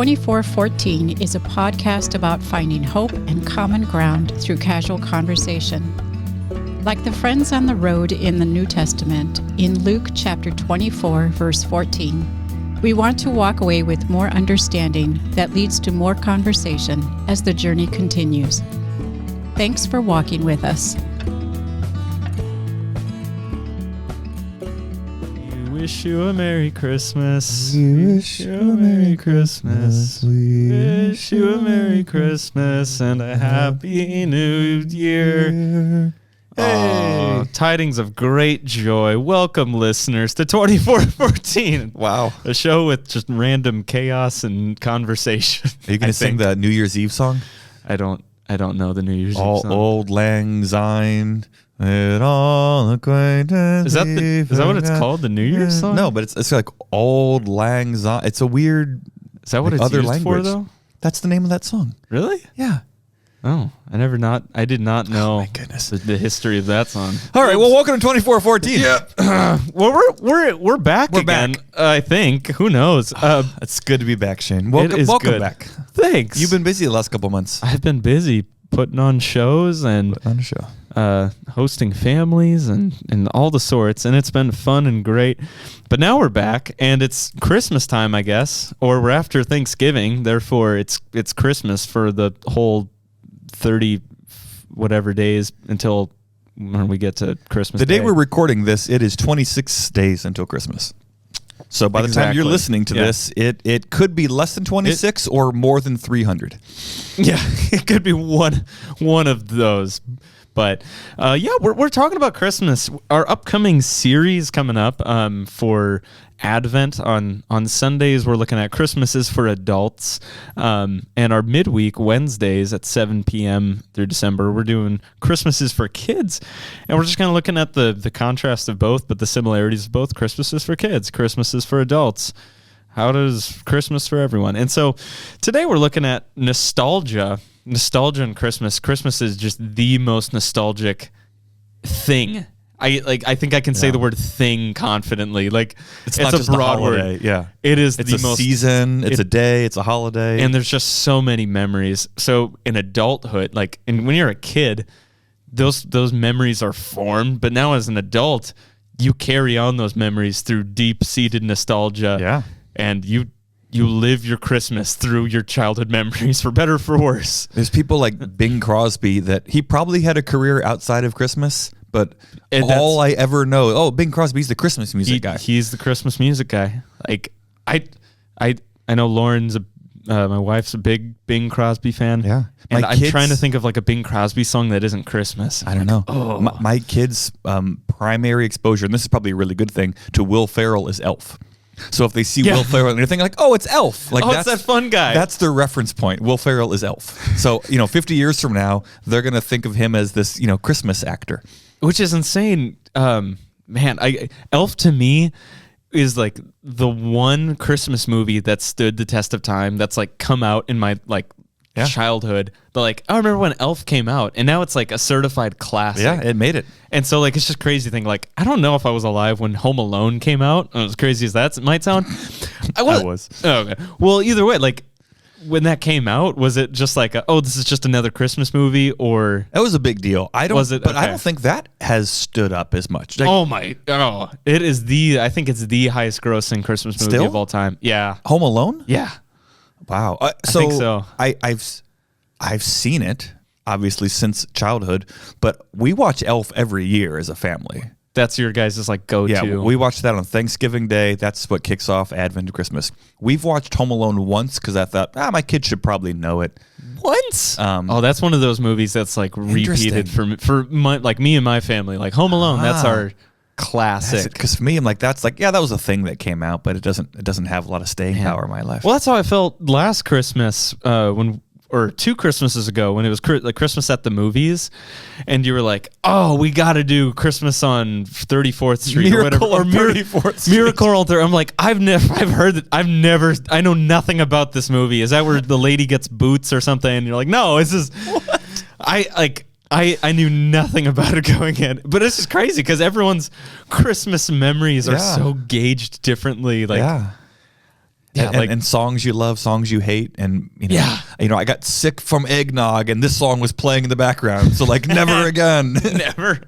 2414 is a podcast about finding hope and common ground through casual conversation. Like the friends on the road in the New Testament, in Luke chapter 24, verse 14, we want to walk away with more understanding that leads to more conversation as the journey continues. Thanks for walking with us. Wish you a Merry Christmas. We wish you a Merry Christmas. We wish you a Merry Christmas and a Happy New Year. Hey. Tidings of great joy. Welcome, listeners, to 2414. Wow. A show with just random chaos and conversation. Are you going to sing the New Year's Eve song? I don't know the New Year's Eve song. Auld Lang Syne. It all acquaintance. Is that what it's called? The New Year's song? No, but it's like Auld Lang Syne. It's a weird. Is that what it's other used language for, though? That's the name of that song. Really? Yeah. Oh, I did not know. Oh my goodness. The history of that song. All right. Well, welcome to 2414. Yeah. Well, we're back again. Back. I think. Who knows? It's good to be back, Shane. Welcome good. back. Thanks. You've been busy the last couple months. I've been busy putting on shows and hosting families and all the sorts, and it's been fun and great. But now we're back, and it's Christmas time, I guess, or we're after Thanksgiving. Therefore, it's Christmas for the whole 30 whatever days until when we get to Christmas. The day we're recording this, it is 26 days until Christmas. So by the time you're listening to this, it could be less than 26 or more than 300. Yeah, it could be one of those. But we're talking about Christmas. Our upcoming series coming up for Advent on Sundays, we're looking at Christmases for adults. And our midweek Wednesdays at 7 p.m. through December, we're doing Christmases for kids. And we're just kind of looking at the contrast of both, but the similarities of both. Christmases for kids, Christmases for adults. How does Christmas for everyone? And so today we're looking at nostalgia and Christmas. Christmas is just the most nostalgic thing. I think I can say the word thing confidently. Like it's not a just broad a holiday. word. Yeah. It's the most season, it's a day, it's a holiday. And there's just so many memories. So in adulthood, and when you're a kid, those memories are formed, but now as an adult, you carry on those memories through deep-seated nostalgia. Yeah. And you live your Christmas through your childhood memories, for better or for worse. There's people like Bing Crosby that he probably had a career outside of Christmas, but all I ever know, Bing Crosby's the Christmas music guy. He's the Christmas music guy. Like I know Lauren's my wife's a big Bing Crosby fan. Yeah. And I'm trying to think of like a Bing Crosby song that isn't Christmas. I don't know. My kids' primary exposure, and this is probably a really good thing, to Will Ferrell is Elf. So if they see Will Ferrell and they're thinking like, oh, it's Elf. Like it's that fun guy. That's their reference point. Will Ferrell is Elf. So, 50 years from now, they're going to think of him as this, Christmas actor. Which is insane. Elf to me is like the one Christmas movie that stood the test of time that's like come out in my childhood. But I remember when Elf came out, and now it's like a certified classic. Yeah, it made it. And so it's just crazy to think I don't know if I was alive when Home Alone came out. As crazy as that might sound. I was. Oh, okay. Well, either way, when that came out, was it just this is just another Christmas movie, or that was a big deal? I don't think that has stood up as much. It is I think it's the highest grossing Christmas movie of all time. Yeah. Home Alone? Yeah. Wow. I think so. I've seen it obviously since childhood, but we watch Elf every year as a family. That's your guys' go-to. Yeah, we watch that on Thanksgiving Day. That's what kicks off Advent and Christmas. We've watched Home Alone once because I thought, my kids should probably know it. Once? That's one of those movies that's repeated for me and my family. Home Alone, that's our classic. Because for me, I'm that was a thing that came out, but it doesn't have a lot of staying power in my life. Well, that's how I felt last Christmas or 2 Christmases ago when it was Christmas at the movies, and you were like, "Oh, we got to do Christmas on 34th Street or whatever, or 34th Street. Miracle on 30th." I'm like, I know nothing about this movie. Is that where the lady gets boots or something? And you're like, "No, this is." What? I knew nothing about it going in, but it's just crazy because everyone's Christmas memories are so gauged differently. Yeah, and songs you love, songs you hate, and I got sick from eggnog, and this song was playing in the background, so like never again, never.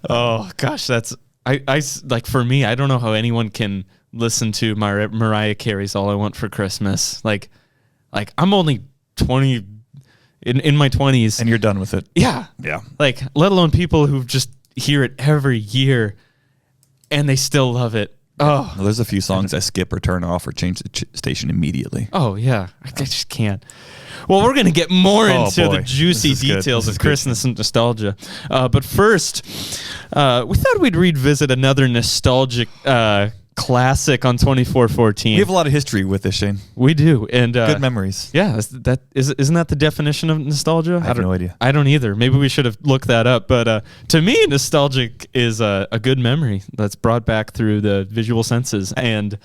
Oh gosh, that's I like for me. I don't know how anyone can listen to Mariah Carey's "All I Want for Christmas." Like I'm only 20 in my 20s, and you're done with it. Yeah. Like let alone people who just hear it every year, and they still love it. Oh, well, there's a few songs I skip or turn off or change the station immetely. Oh, yeah. I just can't. Well, we're going to get more into the juicy details of Christmas and nostalgia. But first, we thought we'd revisit another nostalgic classic on 2414. We have a lot of history with this, Shane. We do. And good memories. Yeah. Isn't that the definition of nostalgia? I have no idea. I don't either. Maybe we should have looked that up. But to me, nostalgic is a good memory that's brought back through the visual senses. And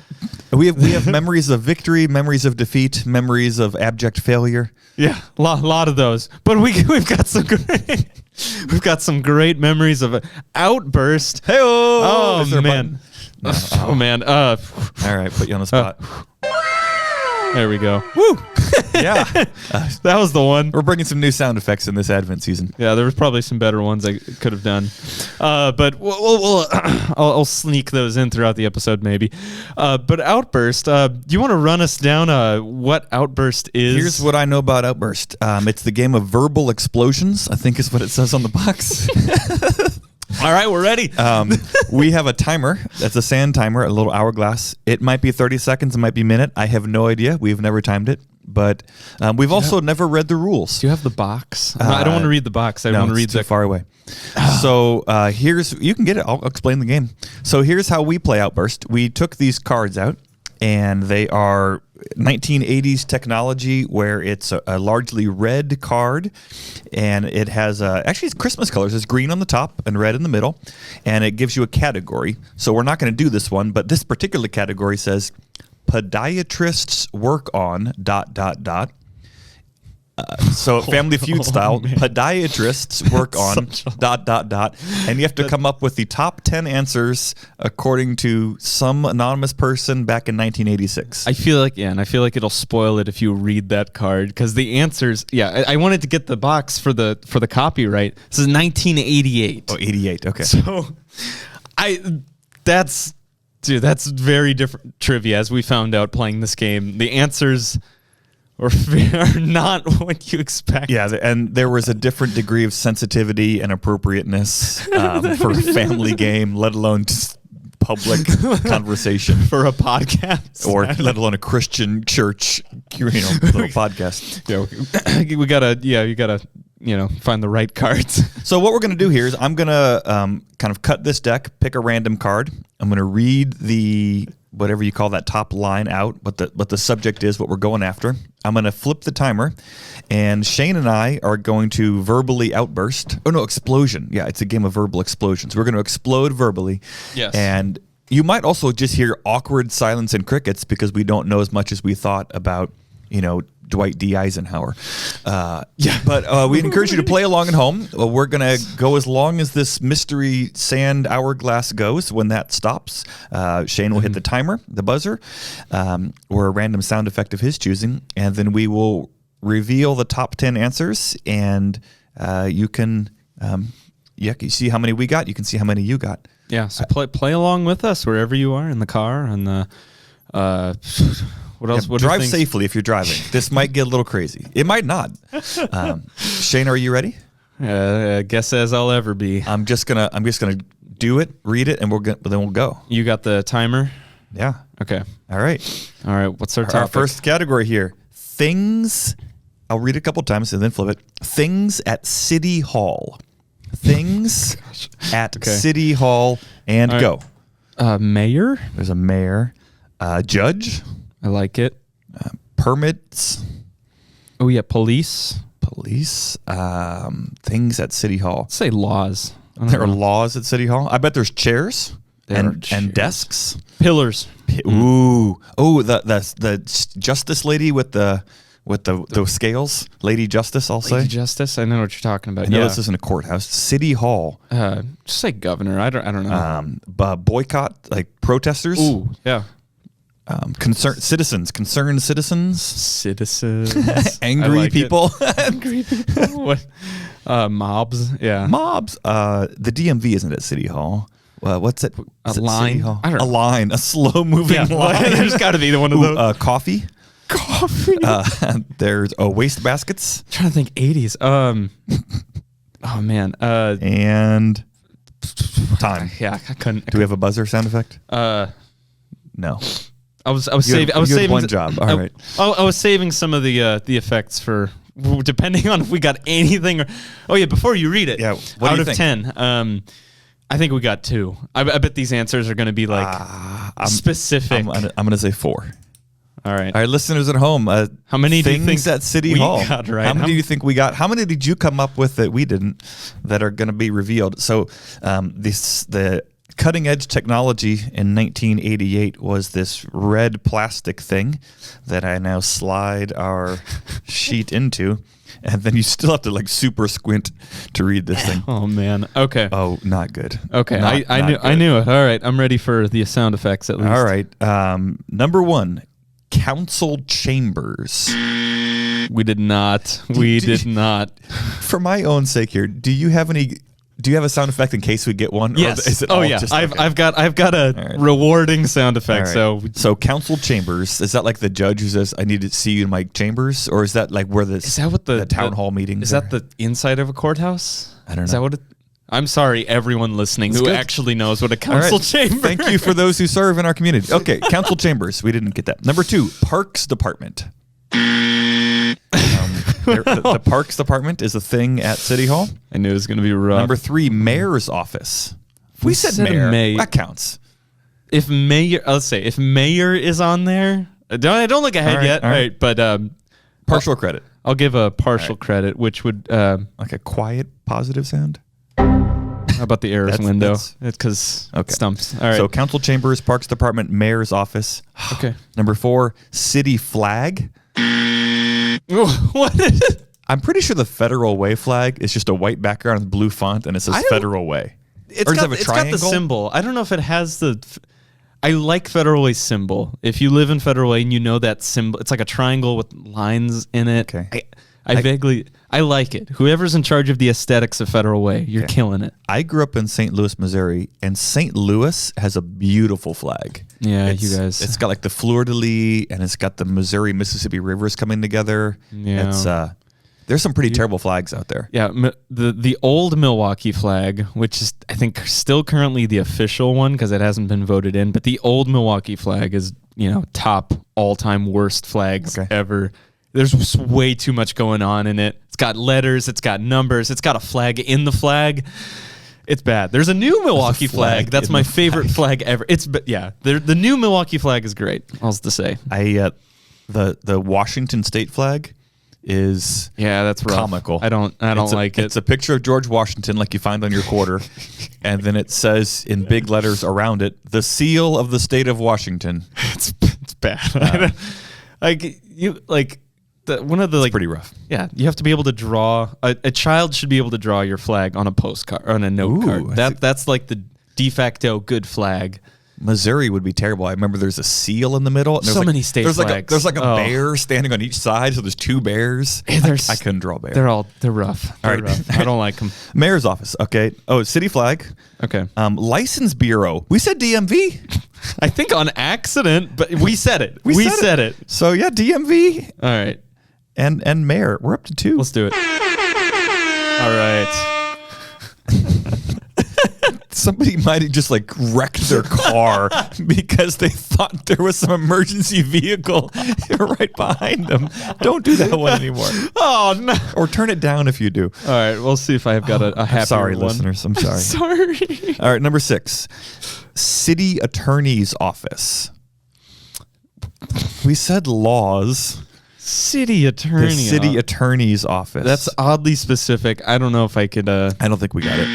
we have memories of victory, memories of defeat, memories of abject failure. Yeah, a lot of those. But we've got some great we've got some great memories of an outburst. Hey-oh! Oh man. No. Oh man. All right, put you on the spot. There we go. Woo! Yeah. That was the one. We're bringing some new sound effects in this Advent season. Yeah, there was probably some better ones I could have done. But I'll sneak those in throughout the episode maybe. But Outburst, do you want to run us down what Outburst is? Here's what I know about Outburst. It's the game of verbal explosions, I think is what it says on the box. All right, we're ready. We have a timer. That's a sand timer, a little hourglass. It might be 30 seconds. It might be a minute. I have no idea. We've never timed it. But we've also never read the rules. Do you have the box? I don't want to read the box. I want to read too far away. So you can get it. I'll explain the game. So here's how we play Outburst. We took these cards out, and they are 1980s technology where it's a largely red card, and it has actually it's Christmas colors. It's green on the top and red in the middle, and it gives you a category. So we're not going to do this one, but this particular category says podiatrists work on ... So Family Feud style, podiatrists work on ... and you have to come up with the top 10 answers according to some anonymous person back in 1986. I feel like it'll spoil it if you read that card because the answers. Yeah, I wanted to get the box for the copyright. This is 1988. Oh, 88. Okay. So, that's very different trivia as we found out playing this game. The answers are not what you expect. Yeah, and there was a different degree of sensitivity and appropriateness for a family game, let alone just public conversation for a podcast, or let alone a Christian church, little podcast. Yeah, you gotta find the right cards. So what we're gonna do here is I'm gonna kind of cut this deck, pick a random card. I'm gonna read the whatever you call that top line out, what the subject is, what we're going after. I'm going to flip the timer, and Shane and I are going to verbally outburst. Oh, no, explosion. Yeah, it's a game of verbal explosions. We're going to explode verbally. Yes. And you might also just hear awkward silence and crickets because we don't know as much as we thought about, Dwight D. Eisenhower. But we encourage you to play along at home. We're going to go as long as this mystery sand hourglass goes. When that stops, Shane will hit the timer, the buzzer, or a random sound effect of his choosing, and then we will reveal the top 10 answers, and you can you see how many we got. You can see how many you got. Yeah, so play along with us wherever you are, in the car, and the... What else? Yeah, drive safely if you're driving. This might get a little crazy. It might not. Shane, are you ready? Guess as I'll ever be. I'm just gonna do it, read it, and then we'll go. You got the timer? Yeah. Okay. All right. What's our topic? Our first category here: things. I'll read it a couple times and then flip it. Things at City Hall. Things at City Hall, and go. Mayor. There's a mayor. Judge. I like it. Permits. Oh, yeah. Police. Things at City Hall. Let's say laws. There are laws at City Hall. I bet there's chairs and desks. Pillars. Ooh. Oh, the justice lady with the scales. Lady Justice, I'll say. Lady Justice. I know what you're talking about. I know this isn't a courthouse. City Hall. Just say governor. I don't know. Boycott, like protesters. Ooh, yeah. concerned citizens, angry like people, angry people. What? Mobs. Yeah. Mobs. The DMV isn't at City Hall. What's it? Is it line? City Hall? I don't know. A line, a slow-moving line. There's got to be one of those. Coffee. Coffee. There's waste baskets. I'm trying to think 80s. Oh man. And time. Yeah, I couldn't. Do we have a buzzer sound effect? No. I was saving. I was you had saving one job. All right. I was saving some of the effects for depending on if we got anything. Before you read it. Yeah. What out do you of think? 10, I think we got 2. I bet these answers are going to be like specific. I'm gonna say 4. All right. All right, listeners at home. How many do you things think at City we Hall? got right? How many do you think we got? How many did you come up with that we didn't that are going to be revealed? So the cutting edge technology in 1988 was this red plastic thing that I now slide our sheet into. And then you still have to like super squint to read this thing. Oh man. Okay. Oh, not good. Okay. Not I knew it. All right. I'm ready for the sound effects at least. All right. Number 1, council chambers. We did not. We did not. For my own sake here, do you have a sound effect in case we get one? Yes. Or is it all yeah. just, I've got a rewarding sound effect. All right. So council chambers, is that like the judge who says, I need to see you in my chambers? Or is that like where is that what the town hall meetings is that the inside of a courthouse? I don't know. Is that what it? I'm sorry, everyone listening who good. actually knows what a All right. council chamber. Thank you for those who serve in our community. Okay, council chambers. We didn't get that. Number 2, Parks Department. The Parks Department is a thing at City Hall. I knew it was going to be rough. Number 3, Mayor's Office. We said mayor. That counts. If mayor, let's say if mayor is on there, don't look ahead yet. All right, but partial credit. I'll give a partial credit, which would Like a quiet, positive sound. how about the air's window? It's because Okay. stumps. All right. So council chambers, Parks Department, Mayor's Office. Okay. Number 4, city flag. What is it? I'm pretty sure the Federal Way flag is just a white background with blue font, and it says Federal Way. It's Or does it got, have a it's got the triangle? symbol. I don't know if it has the. I like Federal Way symbol. If you live in Federal Way and you know that symbol, it's like a triangle with lines in it. Okay. I like it. Whoever's in charge of the aesthetics of Federal Way, you're killing it. I grew up in St. Louis, Missouri, and St. Louis has a beautiful flag. Yeah, you guys. It's got like the fleur-de-lis, and it's got the Missouri-Mississippi rivers coming together. Yeah. It's there's some pretty terrible flags out there. Yeah, the old Milwaukee flag, which is I think still currently the official one because it hasn't been voted in, but the old Milwaukee flag is top all-time worst flags ever. There's way too much going on in it. It's got letters, it's got numbers, it's got a flag in the flag. It's bad. There's a new Milwaukee flag. That's my favorite flag ever. The new Milwaukee flag is great. All to say. The Washington State flag is that's rough. comical. I don't like it. It's a picture of George Washington like you find on your quarter, and then it says in big letters around it, the seal of the state of Washington. It's bad. It's pretty rough. Yeah, you have to be able to draw. A child should be able to draw your flag on a postcard or on a note card. That's like the de facto good flag. Missouri would be terrible. I remember there's a seal in the middle. And So many state flags. There's like a bear standing on each side, so there's 2 bears. I couldn't draw a bear. They're rough. They're rough. I don't like them. Mayor's office. Okay. Oh, city flag. Okay. License bureau. We said DMV. I think on accident, but we said it. We said it. So yeah, DMV All right. and mayor. We're up to 2. Let's do it. All right. Somebody might have just like wrecked their car because they thought there was some emergency vehicle right behind them. Don't do that one anymore. Oh no! Or turn it down if you do. All right, we'll see if I have got a happy one. Sorry, listeners. I'm sorry. Sorry. All right, number 6, city attorney's office. We said laws. City attorney. The city attorney's office. That's oddly specific. I don't know if I could. I don't think we got it.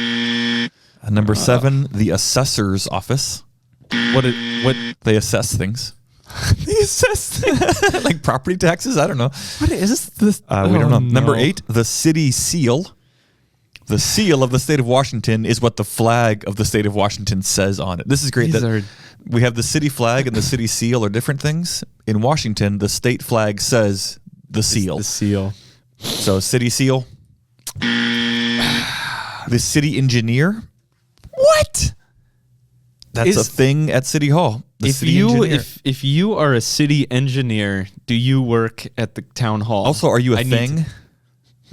Number 7, the assessor's office. What They assess things. the assess thing? Like property taxes? I don't know. What is this? We don't know. No. Number 8, the city seal. The seal of the state of Washington is what the flag of the state of Washington says on it. This is great. We have the city flag and the city seal are different things. In Washington, the state flag says the seal. The seal. So city seal. The city engineer. What? That's a thing at City Hall. If you are a city engineer, do you work at the town hall? Also, are you a thing?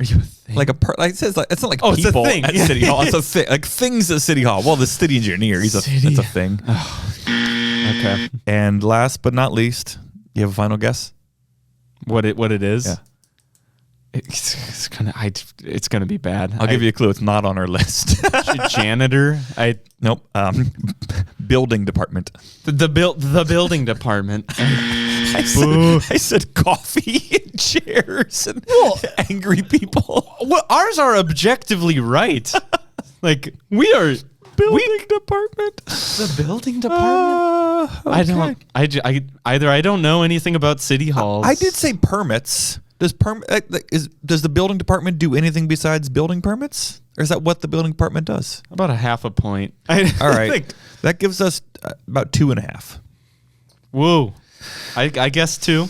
Are you a thing? Like like it says, like it's not like people it's a thing at City Hall. It's a thing. Like things at City Hall. Well, the city engineer, that's a thing. Okay. And last but not least, you have a final guess? What it is? Yeah. It's gonna be bad. I'll give you a clue. It's not on our list. Janitor. Nope. Building department. The building department. I said coffee and chairs and angry people. Well, ours are objectively right. Like we are building department. The building department. Okay. I don't know anything about city halls. I did say permits. Does the building department do anything besides building permits? Or is that what the building department does? About a half a point. All right. That gives us about 2.5. Whoa. I guess 2.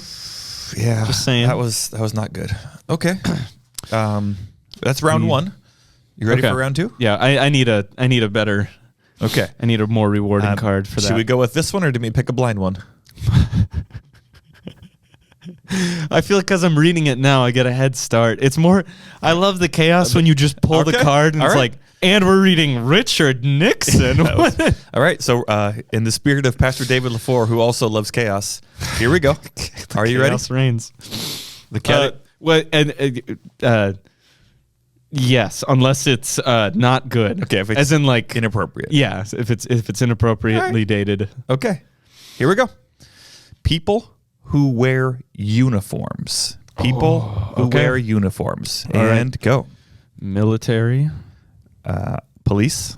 Yeah. Just saying. That was not good. Okay. That's round 1. You ready for round 2? Yeah, I need a better. Okay. I need a more rewarding card for that. Should we go with this one or do we pick a blind one? I feel because I'm reading it now, I get a head start. It's more, I love the chaos when you just pull the card and it's like, and we're reading Richard Nixon. All right. So in the spirit of Pastor David LaFleur, who also loves chaos, here we go. Are you ready? Chaos reigns. Yes, unless it's not good. Okay. If it's as in like inappropriate. Yeah. If it's inappropriately dated. Okay. Here we go. People who wear uniforms. People who wear uniforms. And go. Military. Police.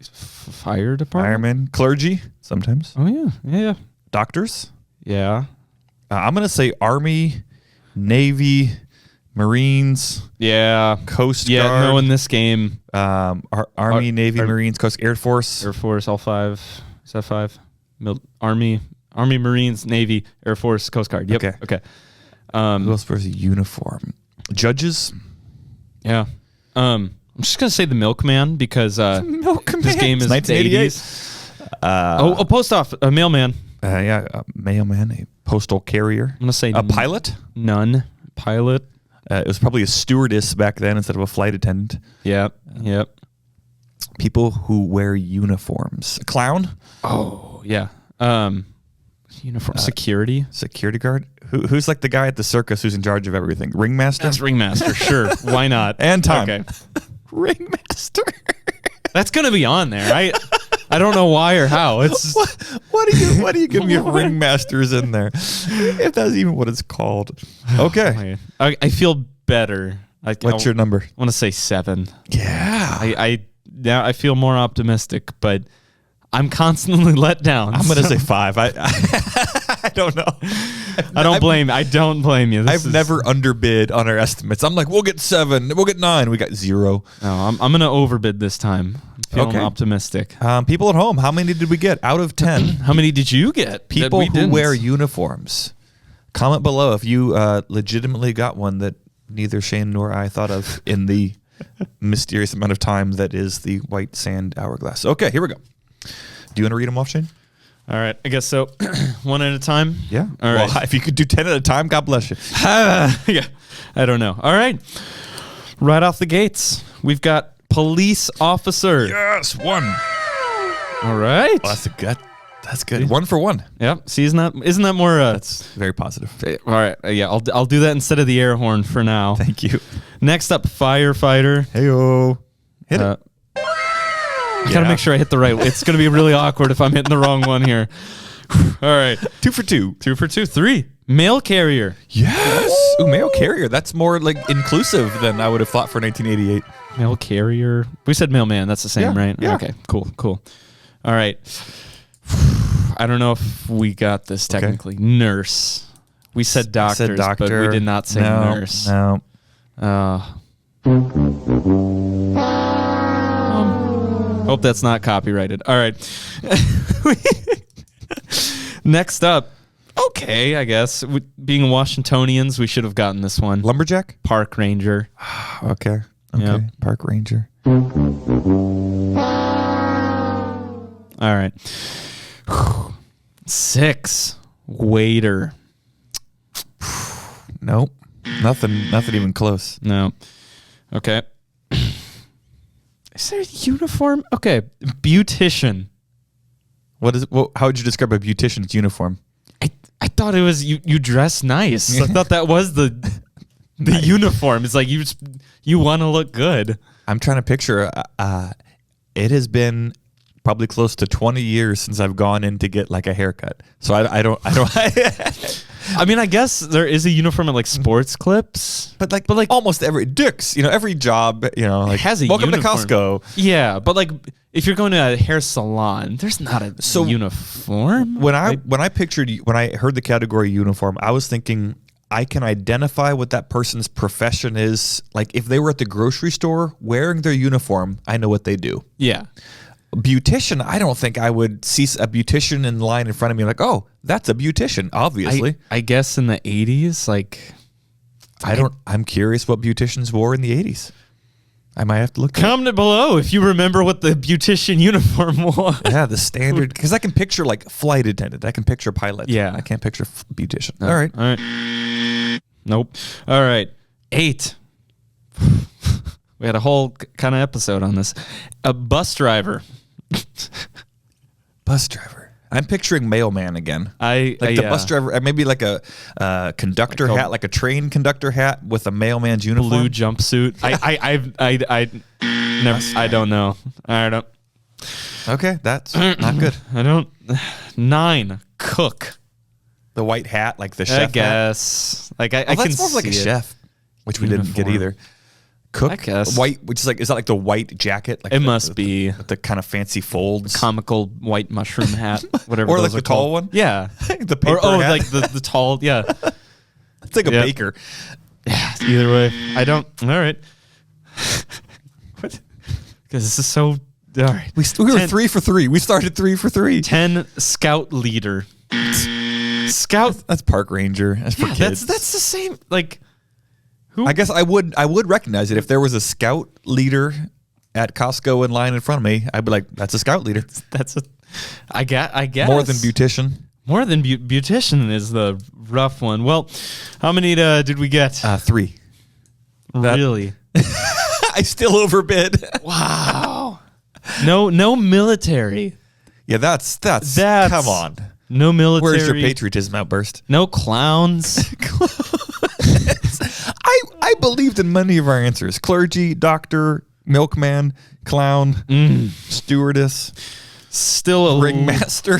Fire department. Firemen. Clergy. Sometimes. Oh, yeah. Doctors. Yeah. I'm going to say Army, Navy, Marines. Yeah. Coast Guard. Yeah, no, in this game. Army, Navy, Marines, Coast Air Force. Air Force, all 5. Is that 5? Army, Marines, Navy, Air Force, Coast Guard. Yep. Okay. Who else wears a uniform? Judges. Yeah. I'm just gonna say the Milkman because this game is 1988. 80s. A post office, a mailman. A mailman, a postal carrier. I'm gonna say a pilot. None. Pilot. It was probably a stewardess back then instead of a flight attendant. Yep. People who wear uniforms. A clown. Oh yeah. Uniform. Security guard. Who's like the guy at the circus who's in charge of everything? Ringmaster. That's Ringmaster. Sure. Why not? And time. Okay. Ringmaster. That's gonna be on there. I don't know why or how. It's what do you give me if Ringmaster's in there? If that's even what it's called. Okay. I feel better. What's your number? I want to say 7. Yeah. I feel more optimistic, but I'm constantly let down. I'm going to say 5. I don't know. I don't blame you. I've never underbid on our estimates. I'm like, we'll get 7. We'll get 9. We got 0. No, I'm going to overbid this time. I'm feeling optimistic. People at home, how many did we get out of 10? How many did you get? People who wear uniforms. Comment below if you legitimately got one that neither Shane nor I thought of in the mysterious amount of time that is the white sand hourglass. Okay, here we go. Do you want to read them off, Shane? All right, I guess so. One at a time? Yeah. All right. Well, if you could do 10 at a time, God bless you. Yeah, I don't know. All right. Right off the gates, we've got police officer. Yes, 1. All right. Well, that's good. 1 for 1. Yep. See, isn't that more? That's very positive. All right. Yeah, I'll do that instead of the air horn for now. Thank you. Next up, firefighter. Heyo. Hit it. I gotta make sure I hit the right. It's gonna be really awkward if I'm hitting the wrong one here. All right, 2 for 2. 2 for 2. 3. Mail carrier. Yes. Ooh, mail carrier. That's more like inclusive than I would have thought for 1988. Mail carrier. We said mailman. That's the same, right? Yeah. Okay. Cool. All right. I don't know if we got this technically. Okay. Nurse. We said doctors, but we did not say nurse. No. Hope that's not copyrighted. All right. Next up. Okay, I guess. Being Washingtonians, we should have gotten this one. Lumberjack? Park ranger. Okay. Yep. Park ranger. All right. 6. Waiter. Nope. Nothing even close. No. Okay. Is there a uniform? Okay. Beautician. How would you describe a beautician's uniform? I thought it was you dress nice. I thought that was the uniform. It's like you want to look good. I'm trying to picture. It has been probably close to 20 years since I've gone in to get like a haircut. So I don't. I mean, I guess there is a uniform at like sports clips, but like almost every Dick's, every job, like has a welcome uniform. to Costco. Yeah, but like if you're going to a hair salon, there's not a uniform. When I heard the category uniform, I was thinking I can identify what that person's profession is. Like if they were at the grocery store wearing their uniform, I know what they do. Yeah. Beautician, I don't think I would see a beautician in line in front of me like, oh, that's a beautician, obviously. I guess in the 80s, like I'm curious what beauticians wore in the 80s. I might have to look. Comment below if you remember what the beautician uniform was. Yeah, the standard, because I can picture like flight attendant. I can picture pilot. Yeah. I can't picture beautician. No. All right. Nope. All right. 8. We had a whole kind of episode on this. A bus driver. Bus driver. I'm picturing mailman again. The bus driver, maybe like a conductor hat, like a train conductor hat with a mailman's uniform. Blue jumpsuit. I don't know. I don't. Okay, that's not good. I don't. 9. Cook. The white hat, like the chef. I guess. Hat. I can that's more see like a chef, which we didn't get either. Cook, I guess. White, which is is that like the white jacket? Like it must be with the kind of fancy folds, comical white mushroom hat, whatever. Or those like the are tall called. one. Yeah, the paper hat. like the tall. Yeah, it's like a baker. Yeah. Either way, I don't. All right. What? Because this is so. All right. We were 3 for 3. We started 3 for 3. 10. Scout leader. Scout. That's park ranger. That's for kids. That's the same. Like. I guess I would recognize it if there was a scout leader at Costco in line in front of me. I'd be like, "That's a scout leader." I guess more than beautician. More than beautician is the rough one. Well, how many did we get? 3. Really? I still overbid. Wow. No military. Yeah, that's come on. No military. Where's your patriotism outburst? No clowns. I believed in many of our answers. Clergy, doctor, milkman, clown, stewardess, still a ringmaster.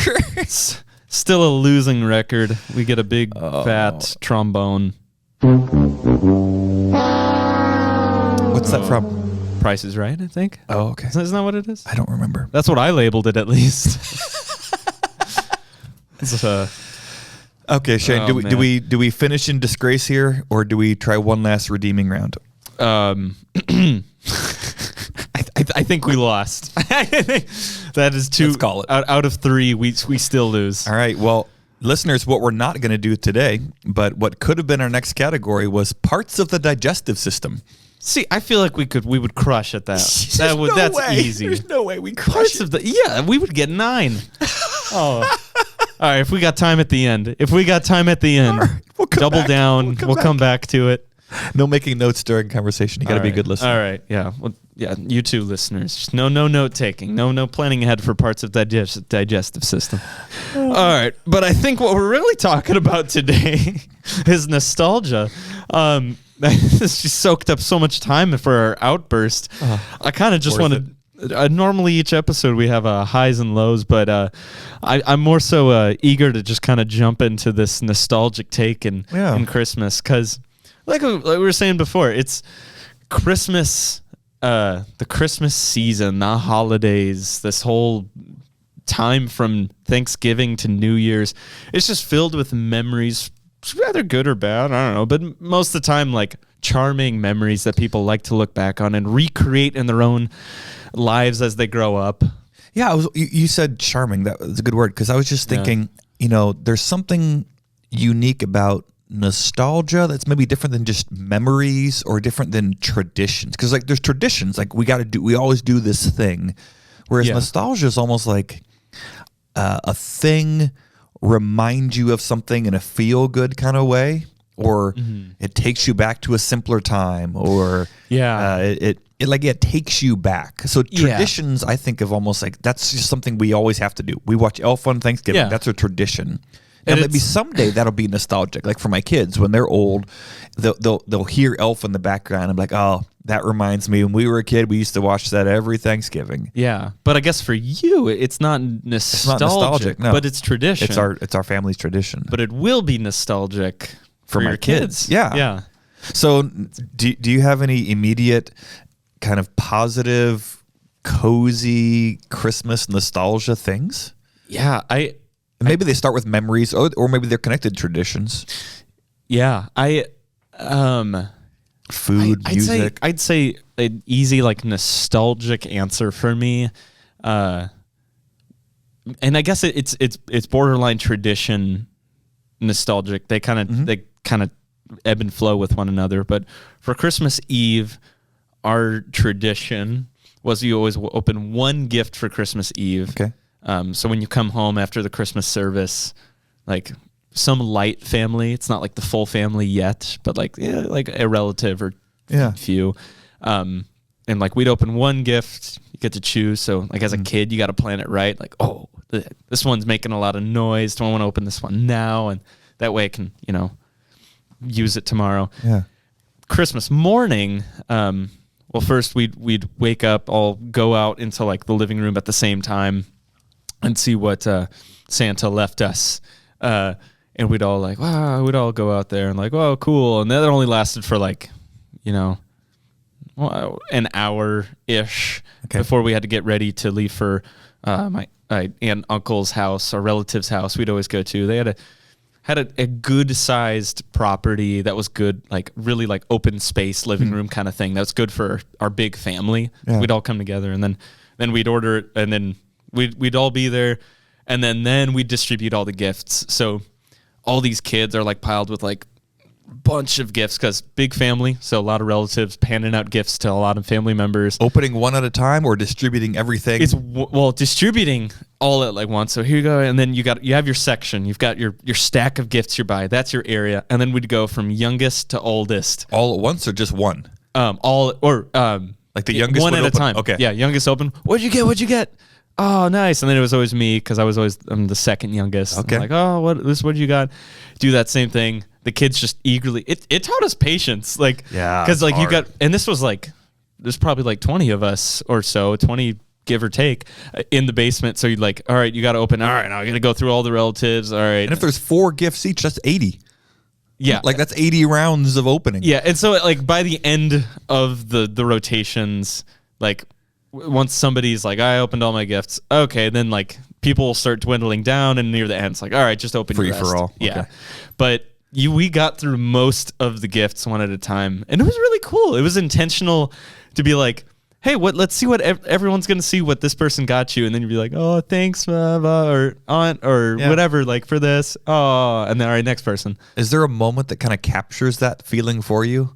Still a losing record. We get a big fat trombone. What's that from? Price is Right, I think. Oh, okay. Isn't that what it is? I don't remember. That's what I labeled it, at least. Okay, Shane. Do we finish in disgrace here, or do we try one last redeeming round? I think we lost. That is 2. Let's call it. Out of 3, we still lose. All right. Well, listeners, what we're not going to do today, but what could have been our next category was parts of the digestive system. See, I feel like we would crush at that. That's easy. There's no way we crush it. We would get 9. Oh. All right, if we got time at the end. Right, we'll double back. down. We'll come back to it. No making notes during conversation. You got to be a good listener. All right, yeah. Well, yeah, you too, listeners. Just no note taking. No planning ahead for parts of digestive system. All right, but I think what we're really talking about today is nostalgia. This just soaked up so much time for our outburst. I kind of just wanted. Normally each episode we have highs and lows, but I'm more so eager to just kind of jump into this nostalgic take in Christmas, because like we were saying before, it's Christmas, the Christmas season, the holidays, this whole time from Thanksgiving to New Year's. It's just filled with memories, rather good or bad, I don't know, but most of the time like charming memories that people like to look back on and recreate in their own lives as they grow up. Yeah, you said charming. That was a good word, because I was just thinking, there's something unique about nostalgia that's maybe different than just memories or different than traditions. Because like there's traditions, like we always do this thing, whereas nostalgia is almost like a thing reminds you of something in a feel good kind of way, or it takes you back to a simpler time, or it takes you back. So traditions, I think of almost like that's just something we always have to do. We watch Elf on Thanksgiving. Yeah. That's a tradition. And maybe someday that'll be nostalgic. Like for my kids, when they're old, they'll hear Elf in the background. I'm like, oh, that reminds me when we were a kid, we used to watch that every Thanksgiving. Yeah, but I guess for you, it's not nostalgic. No. But it's tradition. It's our family's tradition. But it will be nostalgic for my your kids. Yeah. So do you have any immediate kind of positive, cozy Christmas nostalgia things? Yeah, maybe they start with memories, or maybe they're connected to traditions. Yeah, food, music. I'd say an easy, like, nostalgic answer for me, and I guess it's borderline tradition nostalgic. They kind of ebb and flow with one another. But for Christmas Eve, our tradition was you always open one gift for Christmas Eve. Okay. So when you come home after the Christmas service, like some light family, it's not like the full family yet, but like a relative or few. And like we'd open one gift, you get to choose. So like as a kid, you got to plan it right. Like, oh, this one's making a lot of noise. Do I want to open this one now? And that way I can, use it tomorrow. Yeah. Christmas morning, well, first we'd wake up, all go out into like the living room at the same time and see what Santa left us. And we'd all like, wow, we'd all go out there and like, oh, cool. And that only lasted for like, an hour-ish before we had to get ready to leave for my aunt and uncle's house, our relative's house we'd always go to. They had a good-sized property that was good, like really like open space living room kind of thing. That was good for our big family. Yeah. We'd all come together, and then we'd order it, and then we'd all be there, and then we'd distribute all the gifts. So all these kids are like piled with like a bunch of gifts because big family, so a lot of relatives handing out gifts to a lot of family members. Opening one at a time or distributing everything? It's distributing all at like once. So here you go, and then you have your section. You've got your stack of gifts you buy. That's your area, and then we'd go from youngest to oldest. All at once or just one? Like the youngest one at a time. Okay. Yeah, youngest open. What'd you get? Oh, nice. And then it was always me because I'm the second youngest. Okay. I'm like, oh, what you got? Do that same thing. The kids just eagerly. It taught us patience. Like, because like you got, and this was like, there's probably like 20 of us or so, 20 give or take, in the basement. So you'd like, all right, you got to open. All right, now I got to go through all the relatives. All right. And if there's 4 gifts each, that's 80. Yeah. Like that's 80 rounds of opening. Yeah. And so like by the end of the rotations, like, once somebody's like, I opened all my gifts, okay, then like people will start dwindling down, and near the end, it's like, all right, just open free your rest. For all. Yeah, okay. But we got through most of the gifts one at a time, and it was really cool. It was intentional to be like, hey, let's see what everyone's gonna see what this person got you, and then you'd be like, oh, thanks, Mama, or aunt, or whatever, like for this. Oh, and then all right, next person. Is there a moment that kind of captures that feeling for you?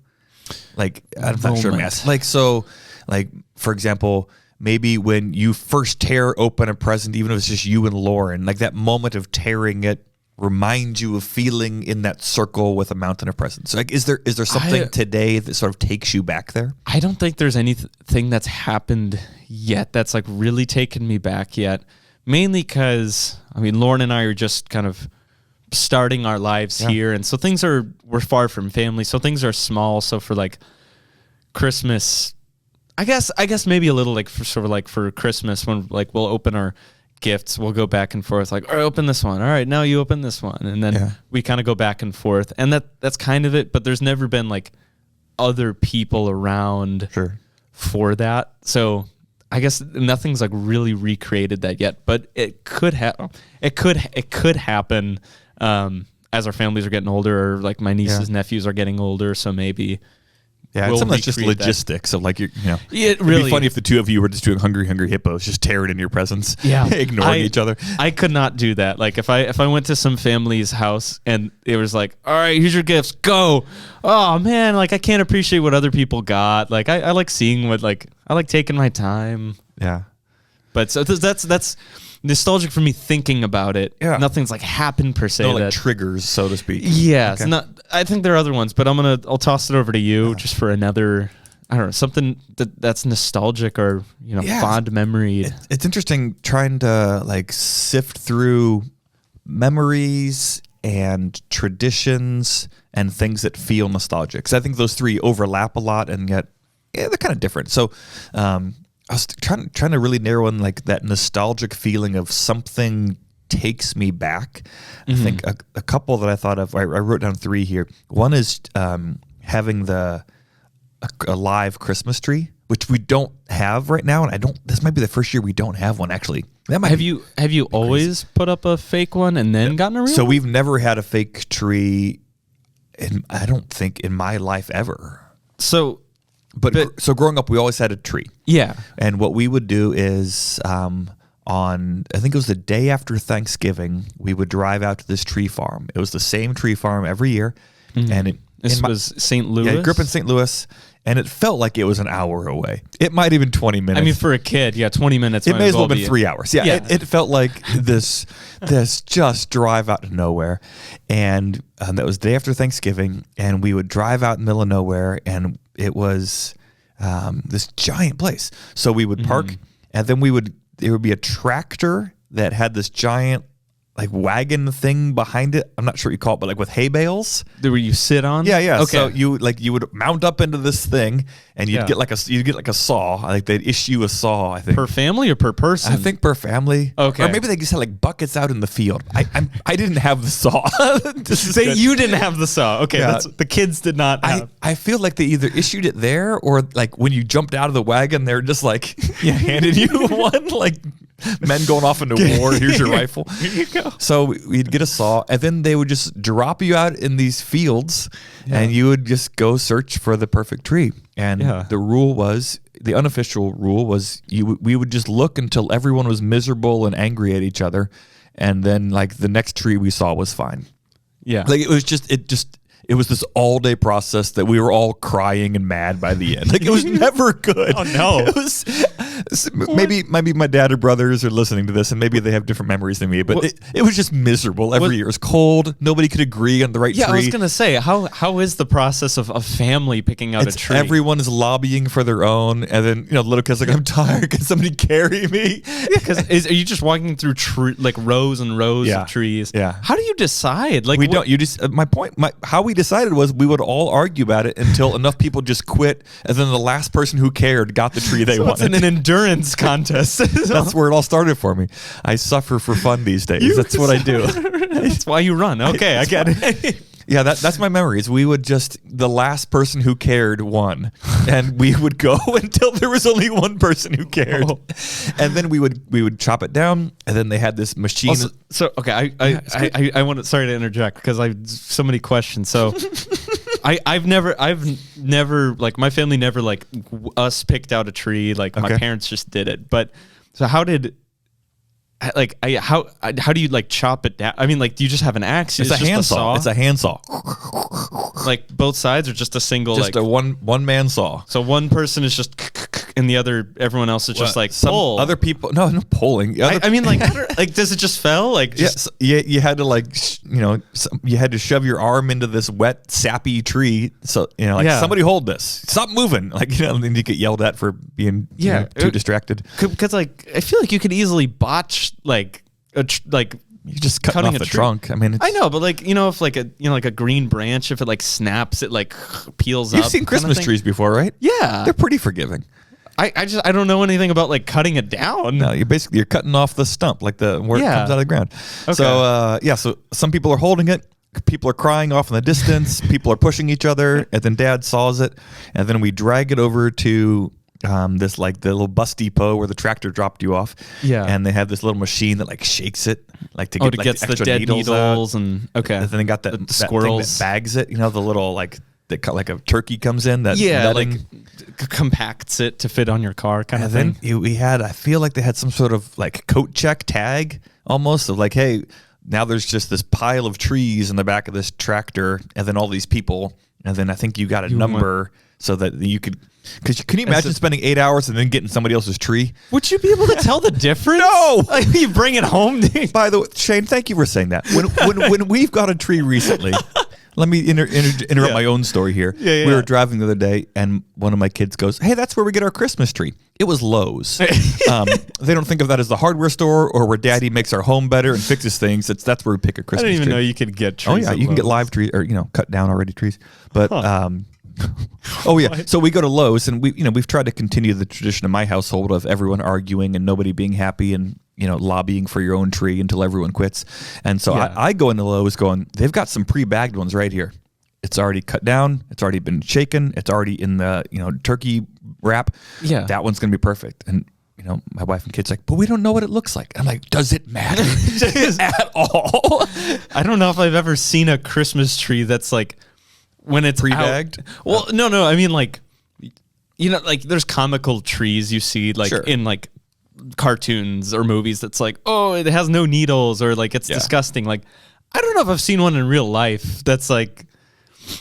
Like I'm not sure, man. Like so. Like, for example, maybe when you first tear open a present, even if it's just you and Lauren, like that moment of tearing it reminds you of feeling in that circle with a mountain of presents. Like, is there something today that sort of takes you back there? I don't think there's anything that's happened yet that's like really taken me back yet. Mainly because, Lauren and I are just kind of starting our lives here. And so we're far from family. So things are small. So for like Christmas, I guess maybe a little like for Christmas when like we'll open our gifts, we'll go back and forth like, all right, open this one. All right, now you open this one. And then we kind of go back and forth. And that's kind of it, but there's never been like other people around for that. So I guess nothing's like really recreated that yet, but it could happen. It could happen as our families are getting older, or like my nieces, nephews are getting older. So maybe Yeah, and will some of that's just recreate that. logistics of like, It it'd really be funny if the two of you were just doing Hungry Hungry Hippos, just tearing in your presence, ignoring each other. I could not do that. Like if I went to some family's house and it was like, all right, here's your gifts, go. Oh man, like I can't appreciate what other people got. Like I like seeing what I like taking my time. Yeah. But so that's nostalgic for me thinking about it. Yeah. Nothing's like happened per se. No, like that triggers, so to speak. Yeah, Okay. it's not. I think there are other ones, but I'll toss it over to you just for another. I don't know, something that's nostalgic or fond memory. It's interesting trying to like sift through memories and traditions and things that feel nostalgic. Because I think those three overlap a lot, and yet they're kind of different. So I was trying to really narrow in like that nostalgic feeling of something takes me back. I think a couple that I thought of, I wrote down three here. One is having a live Christmas tree, which we don't have right now, and this might be the first year we don't have one actually. That might have you always put up a fake one and then gotten a real So one? we've never had a fake tree I don't think in my life ever. So so growing up we always had a tree. yeah. And what we would do is on, I think it was the day after Thanksgiving, we would drive out to this tree farm. It was the same tree farm every year. And This was St. Louis? Yeah, I grew up in St. Louis, and it felt like it was an hour away. It might have been 20 minutes. I mean, for a kid, 20 minutes. It might may as well have be been 3 hours. Yeah, it felt like this just drive out to nowhere. And that was the day after Thanksgiving, and we would drive out in the middle of nowhere, and it was this giant place. So we would park, and then there would be a tractor that had this giant like wagon thing behind it. I'm not sure what you call it, but like with hay bales. Where you sit on? Yeah. Okay. So you would mount up into this thing, and you'd get like a saw. Like they'd issue a saw. I think Per family or per person? I think per family. Okay. Or maybe they just had like buckets out in the field. I didn't have the saw. You didn't have the saw. Okay. Yeah. The kids did not have. I feel like they either issued it there or like when you jumped out of the wagon, they're just like handed you one, like men going off into war. Here's your rifle. Here you go. So we'd get a saw, and then they would just drop you out in these fields, and you would just go search for the perfect tree. And the unofficial rule was we would just look until everyone was miserable and angry at each other, and then like the next tree we saw was fine. Yeah. Like it was this all-day process that we were all crying and mad by the end. Like it was never good. Oh no. It was maybe my dad or brothers are listening to this, and maybe they have different memories than me. But it was just miserable every year. It was cold. Nobody could agree on the right tree. I was gonna say how is the process of a family picking out a tree? Everyone is lobbying for their own, and then the little kid's like, "I'm tired. Can somebody carry me?" Because are you just walking through like rows and rows of trees? Yeah. How do you decide? Like We don't. You just. How we decided was we would all argue about it until enough people just quit, and then the last person who cared got the tree they wanted. It's an endurance contest. That's where it all started for me. I suffer for fun these days. That's what I do. That's why you run. Okay, I get it. Yeah, that's my memories. We would the last person who cared won, and we would go until there was only one person who cared, and then we would chop it down, and then they had this machine. Also, so okay, I want to. Sorry to interject because I have so many questions. So. I've never like my family never like us picked out a tree, like my parents just did it. But so how do you like chop it down? I mean, like, do you just have an axe? It's a handsaw. It's a handsaw. Like both sides, or just a single? Just a one man saw. So one person is just, and everyone else is just like pull. Other people, no pulling. I mean, like, like, does it just fell? Like, just, you had to like, you had to shove your arm into this wet, sappy tree. So somebody hold this. Stop moving. Like and then you get yelled at for being too distracted. Because like I feel like you could easily botch like you just cutting off the trunk. I mean, I know, but like if like a green branch, if it like snaps, it like peels up. You've seen Christmas trees before, right? Yeah, they're pretty forgiving. I don't know anything about like cutting it down. No, you're cutting off the stump, like where it comes out of the ground. Okay. So some people are holding it. People are crying off in the distance. People are pushing each other, and then Dad saws it, and then we drag it over to this like the little bus depot where the tractor dropped you off. Yeah. And they have this little machine that like shakes it, like get the dead needles out. and And then they got that the that squirrels thing that bags it. The little like that like a turkey comes in. That like compacts it to fit on your car kind of thing. Then we had, I feel like they had some sort of like coat check tag almost of like, hey, now there's just this pile of trees in the back of this tractor, and then all these people, and then I think you got a number so that you could. Because can you imagine spending 8 hours and then getting somebody else's tree? Would you be able to tell the difference? No. You bring it home. By the way, Shane, thank you for saying that. When we've got a tree recently, let me interrupt my own story here. Yeah. We were driving the other day, and one of my kids goes, "Hey, that's where we get our Christmas tree." It was Lowe's. They don't think of that as the hardware store or where Daddy makes our home better and fixes things. That's where we pick a Christmas tree. I didn't even know you could get trees. Oh yeah, you can get live trees or cut down already trees, but. Oh yeah. So we go to Lowe's, and we've tried to continue the tradition in my household of everyone arguing and nobody being happy and lobbying for your own tree until everyone quits. And so I go into Lowe's going, they've got some pre-bagged ones right here. It's already cut down. It's already been shaken. It's already in the turkey wrap. Yeah, that one's gonna be perfect. And my wife and kids like, but we don't know what it looks like. I'm like, does it matter at all? I don't know if I've ever seen a Christmas tree that's like. When it's pre-bagged? Well, no. I mean, like, like there's comical trees you see like in like cartoons or movies that's like, oh, it has no needles or like it's disgusting. Like, I don't know if I've seen one in real life that's like.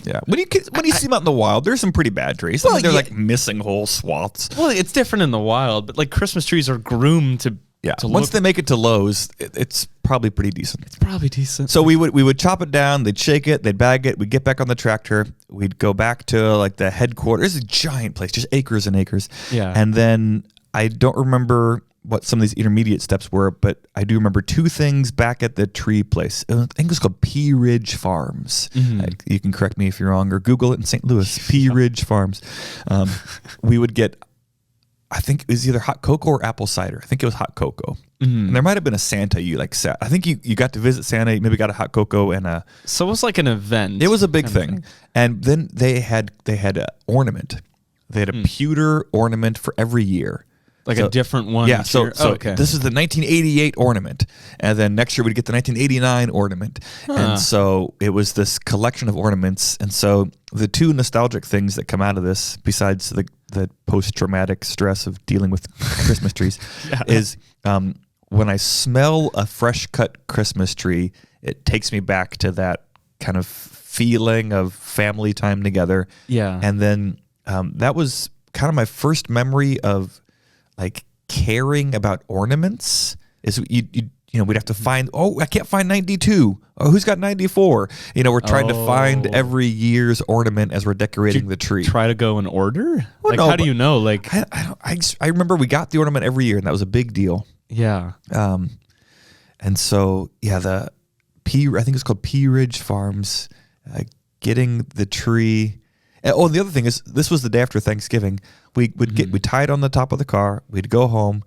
Yeah. When you see them out in the wild, there's some pretty bad trees. Well, they're like missing whole swaths. Well, it's different in the wild, but like Christmas trees are groomed to. Yeah. Once they make it to Lowe's, it's probably pretty decent. It's probably decent. So we would chop it down, they'd shake it, they'd bag it, we'd get back on the tractor, we'd go back to like the headquarters. It's a giant place, just acres and acres. Yeah. And then I don't remember what some of these intermediate steps were, but I do remember two things back at the tree place. I think it was called Pea Ridge Farms. Mm-hmm. You can correct me if you're wrong, or Google it in St. Louis. Pea Ridge Farms. We would get, I think it was either hot cocoa or apple cider. I think it was hot cocoa. Mm-hmm. And there might have been a Santa you like sat. I think you got to visit Santa, you maybe got a hot cocoa and a. So it was like an event. It was a big thing. And then they had an ornament. They had a pewter ornament for every year. Like a different one. Yeah, so okay. This is the 1988 ornament. And then next year we'd get the 1989 ornament. And so it was this collection of ornaments. And so the two nostalgic things that come out of this, besides the post-traumatic stress of dealing with Christmas trees, is when I smell a fresh-cut Christmas tree, it takes me back to that kind of feeling of family time together. Yeah. And then that was kind of my first memory of like caring about ornaments. Is we'd have to find, I can't find 92. Oh, who's got 94? We're trying to find every year's ornament as we're decorating the tree. Try to go in order? Well, like, no, how do you know? Like, I remember we got the ornament every year, and that was a big deal. Yeah. And so I think it's called Pea Ridge Farms, getting the tree. And the other thing is, this was the day after Thanksgiving. We'd tie it on the top of the car. We'd go home.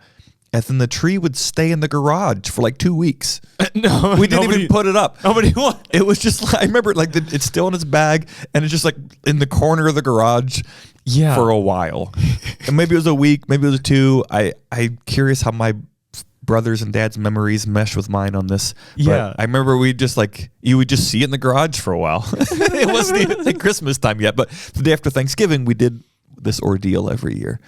And then the tree would stay in the garage for like 2 weeks. No, we didn't even put it up. Nobody wanted. It was just, I remember like it's still in its bag, and it's just like in the corner of the garage for a while. And maybe it was a week, maybe it was 2. I'm curious how my brothers and dad's memories mesh with mine on this. But I remember you would just see it in the garage for a while. It wasn't even like Christmas time yet, but the day after Thanksgiving, we did this ordeal every year.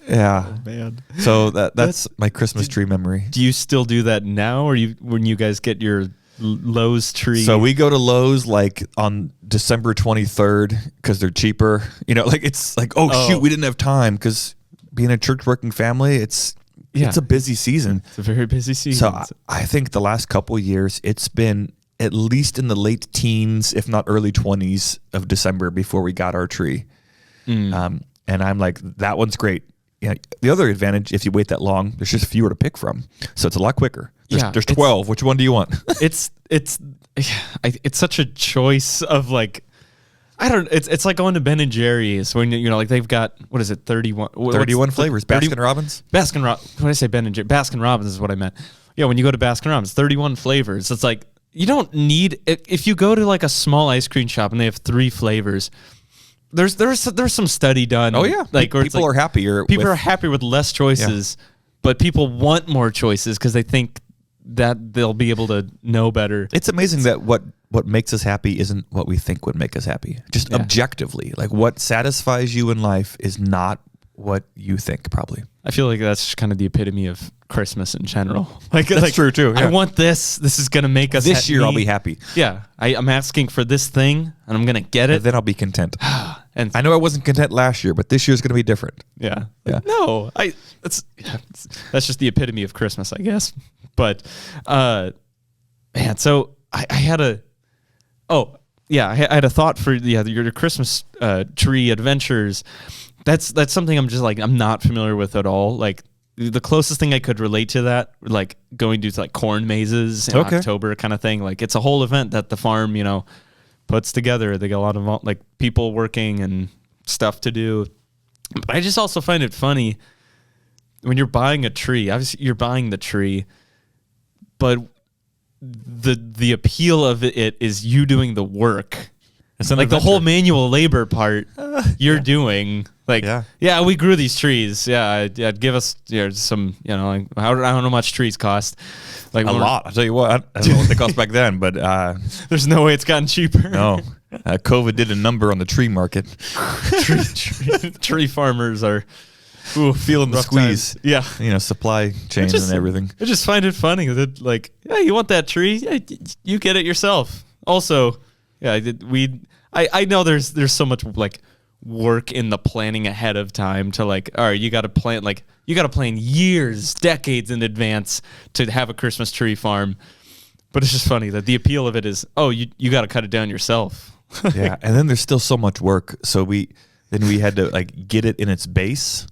Yeah. Oh, man. So that's my Christmas tree memory. Do you still do that now, or when you guys get your Lowe's tree? So we go to Lowe's like on December 23rd because they're cheaper. It's like, shoot, we didn't have time because being a church working family, it's a busy season. It's a very busy season. So I think the last couple of years, it's been at least in the late teens, if not early 20s of December before we got our tree. And I'm like, that one's great. The other advantage, if you wait that long, there's just fewer to pick from, so it's a lot quicker. There's 12. Which one do you want? It's such a choice of like, I don't. It's like going to Ben and Jerry's when like they've got, what is it, 31 flavors. Baskin Robbins. When I say Ben and Jerry, Baskin Robbins is what I meant. Yeah, when you go to Baskin Robbins, 31 flavors. It's like you don't need. If you go to like a small ice cream shop and they have 3 flavors. There's some study done. Oh yeah, like people are happier. People are happier with less choices, but people want more choices because they think that they'll be able to know better. It's amazing that what what makes us happy isn't what we think would make us happy. Just objectively, like what satisfies you in life is not what you think, probably. I feel like that's kind of the epitome of Christmas in general. Like That's true too. I want this. This is gonna make us. This year I'll be happy. Yeah, I'm asking for this thing, and I'm gonna get it. And then I'll be content. And I know I wasn't content last year, but this year's gonna be different. yeah. Yeah. That's just the epitome of Christmas, I guess. But man, so I had a thought for your Christmas tree adventures. That's something I'm not familiar with at all. Like the closest thing I could relate to that, like going to like corn mazes in October kind of thing. Like it's a whole event that the farm, puts together. They got a lot of like people working and stuff to do. But I just also find it funny when you're buying a tree. Obviously, you're buying the tree, but the appeal of it is you doing the work. It's like the whole manual labor part you're doing. Like, we grew these trees. Give us some, like, I don't know how much trees cost. Like a lot. I'll tell you what. I don't know what they cost back then, but there's no way it's gotten cheaper. No. COVID did a number on the tree market. Tree farmers are feeling the squeeze. Times. Yeah. Supply chains and everything. I just find it funny that, like, you want that tree? Yeah, you get it yourself. Also, I know there's so much, like, work in the planning ahead of time to, like, all right, you got to plan years, decades in advance to have a Christmas tree farm. But it's just funny that the appeal of it is, you got to cut it down yourself. Yeah, and then there's still so much work. So we had to, like, get it in its base.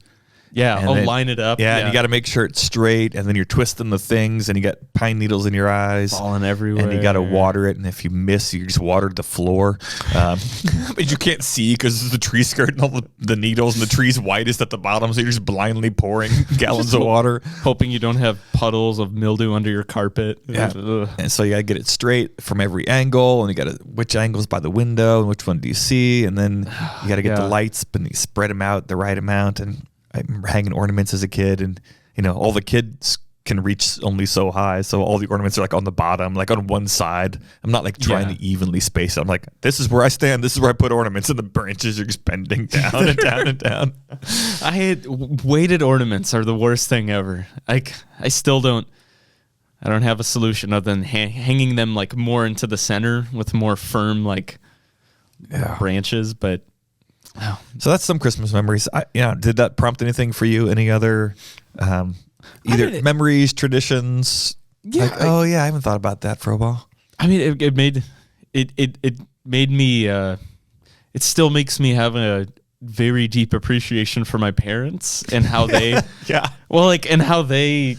Yeah, line it up. Yeah, and you got to make sure it's straight, and then you're twisting the things, and you got pine needles in your eyes. Falling everywhere. And you got to water it, and if you miss, you just watered the floor. But you can't see because the tree skirt and all the needles, and the tree's whitest at the bottom, so you're just blindly pouring gallons of water. Hoping you don't have puddles of mildew under your carpet. Yeah. And so you got to get it straight from every angle, and you got to, which angle's by the window, and which one do you see, and then you got to get the lights, but you spread them out the right amount, and I remember hanging ornaments as a kid, and all the kids can reach only so high, so all the ornaments are like on the bottom, like on one side. I'm not like trying to evenly space it. I'm like, this is where I stand, this is where I put ornaments, and the branches are just bending down and down and down. I hate weighted ornaments are the worst thing ever. Like I don't have a solution other than hanging them like more into the center with more firm branches, but. Oh. So that's some Christmas memories. Did that prompt anything for you? Any other either memories, traditions? Yeah. I haven't thought about that for a while. I mean, it made me. It still makes me have a very deep appreciation for my parents and how they. And how they.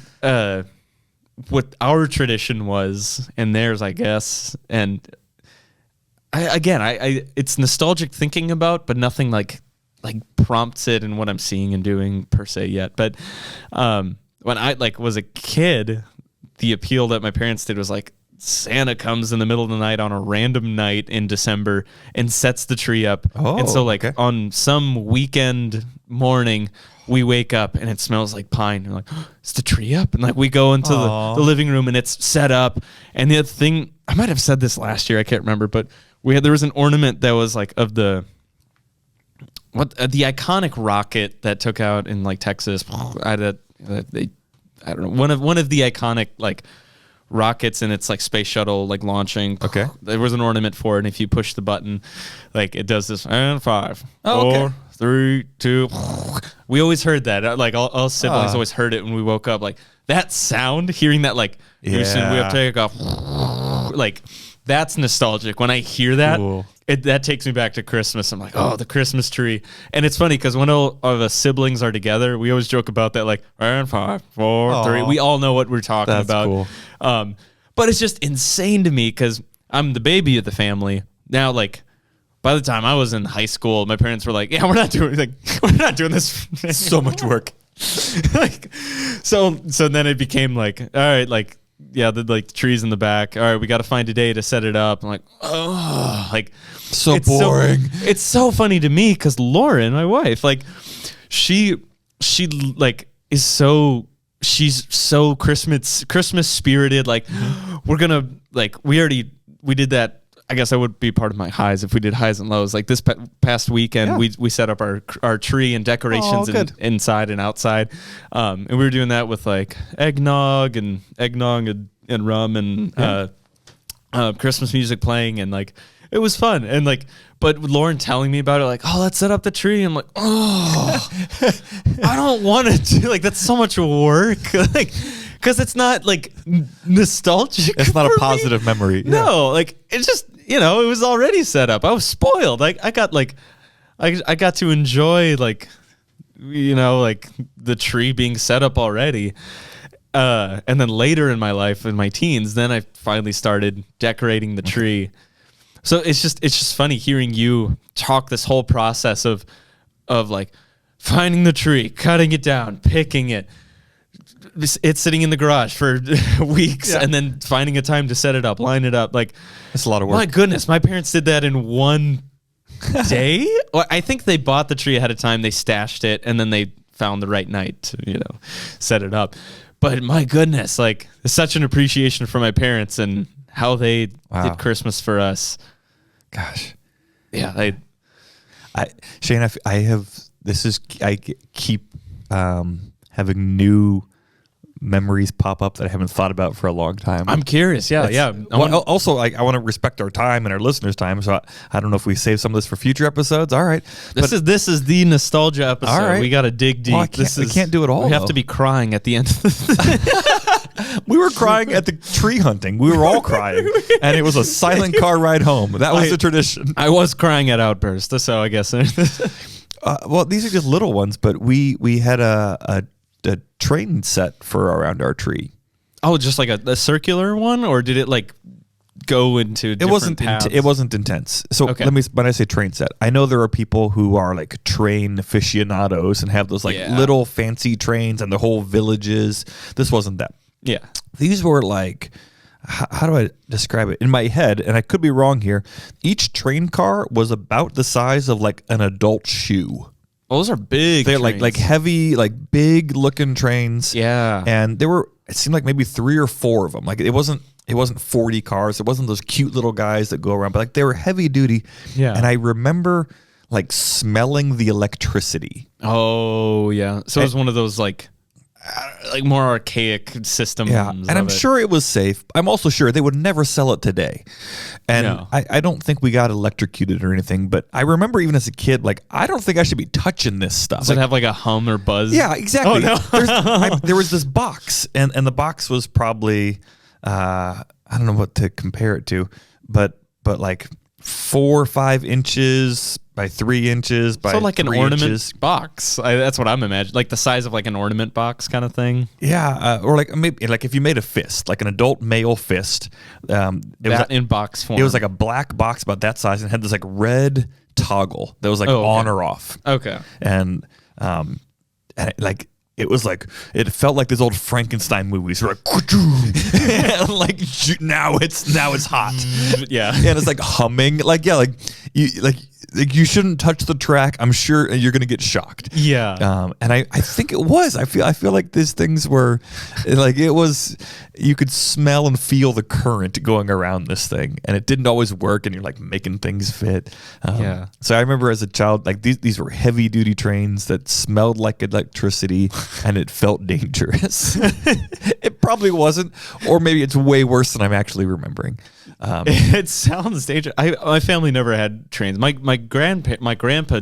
What our tradition was and theirs, I guess, and. I it's nostalgic thinking about, but nothing like prompts it in what I'm seeing and doing per se yet. But when I was a kid, the appeal that my parents did was like Santa comes in the middle of the night on a random night in December and sets the tree up. And so on some weekend morning, we wake up and it smells like pine. We're like, is the tree up? And we go into the living room and it's set up. And the thing, I might have said this last year, I can't remember, but there was an ornament that was like of the iconic rocket that took out in Texas. I don't know, one of the iconic rockets, and it's space shuttle launching. Okay, there was an ornament for it, and if you push the button, it does this. And 5, 4, 3, 2. We always heard that. All siblings always heard it when we woke up. That sound, hearing that, we have to take off. That's nostalgic. When I hear that, that takes me back to Christmas. I'm like, the Christmas tree. And it's funny because when all of the siblings are together, we always joke about that, 5, 4, 3. We all know what we're talking about. Cool. But it's just insane to me because I'm the baby of the family. Now, by the time I was in high school, my parents were like, we're not doing this. So much work. So then it became all right, the trees in the back. All right, we got to find a day to set it up. I'm like, so boring. It's so funny to me because Lauren, my wife, she is so, she's so Christmas spirited. We're gonna we did that I guess that would be part of my highs if we did highs and lows. Like this past weekend, we set up our tree and decorations inside and outside, and we were doing that with like eggnog and rum and Christmas music playing, and like it was fun. And like, but Lauren telling me about it, like, oh, let's set up the tree. I'm like, oh, I don't want to do like that's so much work, like. Because it's not like nostalgic. It's not a positive me. memory. No, like it's just it was already set up. I was spoiled. Like I got to enjoy like the tree being set up already. And then later in my life, in my teens, then I finally started decorating the tree. So it's just funny hearing you talk this whole process of like finding the tree, cutting it down, picking it. It's sitting in the garage for weeks and then finding a time to set it up, line it up. Like it's a lot of work. My goodness, my parents did that in one day. Well, I think they bought the tree ahead of time. They stashed it and then they found the right night to, set it up. But my goodness, like it's such an appreciation for my parents and how they did Christmas for us. Gosh. Yeah. Shane, I keep having new memories pop up that I haven't thought about for a long time. I'm curious. Yeah. Also, I want to respect our time and our listeners' time. So I don't know if we save some of this for future episodes. All right. This is the nostalgia episode. All right. We got to dig deep. Well, we can't do it all. We have to be crying at the end of the We were crying at the tree hunting. We were all crying. And it was a silent car ride home. That was the tradition. I was crying at Outburst. So I guess. Well, these are just little ones, but we had a train set for around our tree. Oh, just like a circular one, or did it like go into different paths? It wasn't intense. So when I say train set, I know there are people who are like train aficionados and have those like little fancy trains and the whole villages. This wasn't that. Yeah. These were like, how do I describe it? In my head, and I could be wrong here, each train car was about the size of like an adult shoe. Well, those are big. They're like heavy, like big looking trains. Yeah. And it seemed like maybe 3 or 4 of them. Like it wasn't 40 cars. It wasn't those cute little guys that go around, but like they were heavy duty. Yeah. And I remember like smelling the electricity. Oh yeah. So it was one of those like more archaic systems. Yeah. And I'm sure it was safe. I'm also sure they would never sell it today. And I don't think we got electrocuted or anything, but I remember even as a kid, like, I don't think I should be touching this stuff. Does it have like a hum or buzz? Yeah, exactly. Oh, no. There was this box, and the box was probably, I don't know what to compare it to, but like 4 or 5 inches by 3 inches by 3 inches. So like an ornament box. That's what I'm imagining. Like the size of like an ornament box kind of thing. Yeah, or like maybe like if you made a fist, like an adult male fist. In box form. It was like a black box about that size and had this like red toggle that was like on or off. Okay. And it was like, it felt like these old Frankenstein movies where like now it's hot. Yeah. And it's like humming. You shouldn't touch the track. I'm sure you're going to get shocked. Yeah. And I think it was. I feel like these things were like, it was, you could smell and feel the current going around this thing, and it didn't always work, and you're like making things fit. Yeah. So I remember as a child, like these were heavy duty trains that smelled like electricity and it felt dangerous. It probably wasn't, or maybe it's way worse than I'm actually remembering. It sounds dangerous. My family never had trains. My grandpa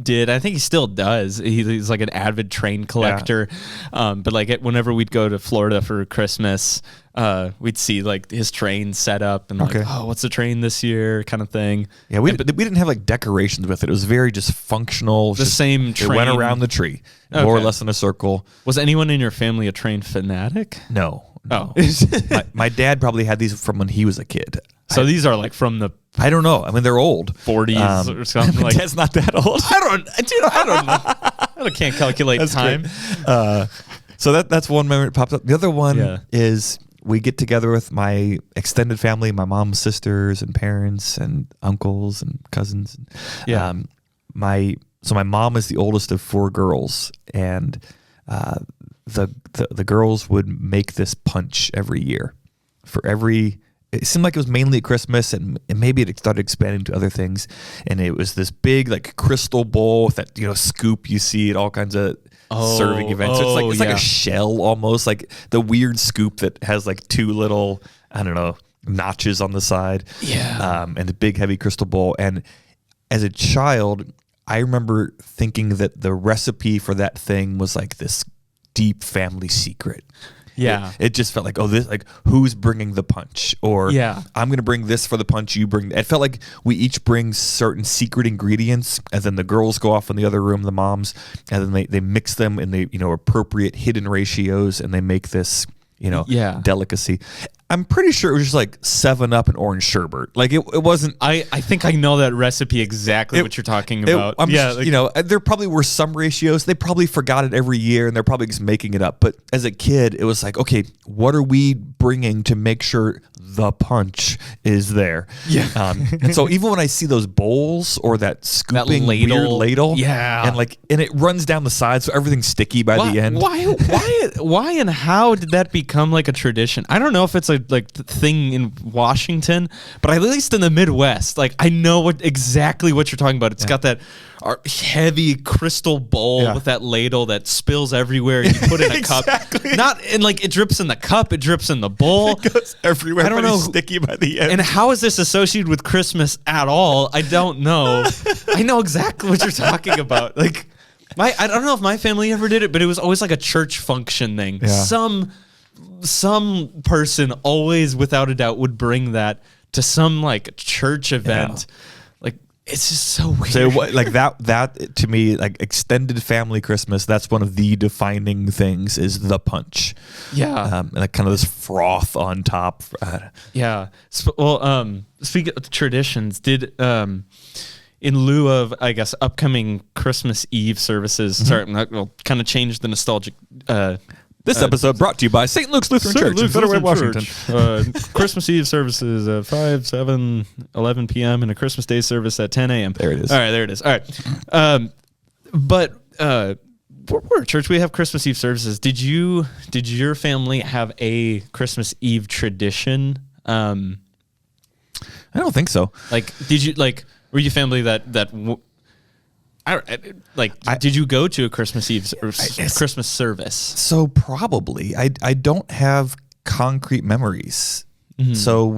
did. I think he still does. He's like an avid train collector. Yeah. But like whenever we'd go to Florida for Christmas, we'd see like his train set up and like, oh, what's the train this year kind of thing. Yeah, we didn't have like decorations with it. It was very just functional. Same train. It went around the tree, more or less in a circle. Was anyone in your family a train fanatic? No. Oh. my dad probably had these from when he was a kid. So these are like from the... I don't know. I mean, they're old. 40s or something. Like Dad's not that old. I don't know. I can't calculate time. So that's one memory that pops up. The other one is we get together with my extended family, my mom's sisters and parents and uncles and cousins. Yeah. My mom is the oldest of 4 girls, and the girls would make this punch every year. For every it seemed like it was mainly at Christmas, and maybe it started expanding to other things. And it was this big like crystal bowl with that scoop you see at all kinds of serving events. So it's like a shell almost, like the weird scoop that has like two little, I don't know, notches on the side. Yeah. And a big heavy crystal bowl. And as a child, I remember thinking that the recipe for that thing was like this deep family secret. Yeah. It just felt like, this, like, who's bringing the punch? Or I'm going to bring this for the punch, you bring. It felt like we each bring certain secret ingredients, and then the girls go off in the other room, the moms, and then they mix them in the, appropriate hidden ratios, and they make this, delicacy. I'm pretty sure it was just like 7-Up and orange sherbet. Like it wasn't. I think I know that recipe exactly what you're talking about. There probably were some ratios. They probably forgot it every year, and they're probably just making it up. But as a kid, it was like, okay, what are we bringing to make sure the punch is there? Yeah. And so even when I see those bowls or that scooping weird ladle, and it runs down the side, so everything's sticky by the end. Why and how did that become like a tradition? I don't know if it's the thing in Washington, but at least in the Midwest, like I know exactly what you're talking about. It's got that heavy crystal bowl with that ladle that spills everywhere. You put it in a cup, it drips in the cup, it drips in the bowl, it goes everywhere. I don't know, sticky by the end. And how is this associated with Christmas at all? I don't know. I know exactly what you're talking about. Like I don't know if my family ever did it, but it was always like a church function thing. Yeah. Some person always, without a doubt, would bring that to some like church event. Yeah. Like it's just so weird. So like that to me, like extended family Christmas, that's one of the defining things is the punch. Yeah. And like kind of this froth on top. Yeah. Speaking of traditions, did in lieu of, I guess, upcoming Christmas Eve services, we'll kind of change the nostalgic. This episode brought to you by St. Luke's Lutheran Church in Federal, Washington. Christmas Eve services at 5, 7, 11 p.m. and a Christmas Day service at 10 a.m. There it is. All right, there it is. All right. We're a church. We have Christmas Eve services. Did your family have a Christmas Eve tradition? I don't think so. Like, were you family that did you go to a Christmas Eve or Christmas service? So probably. I don't have concrete memories. Mm-hmm. So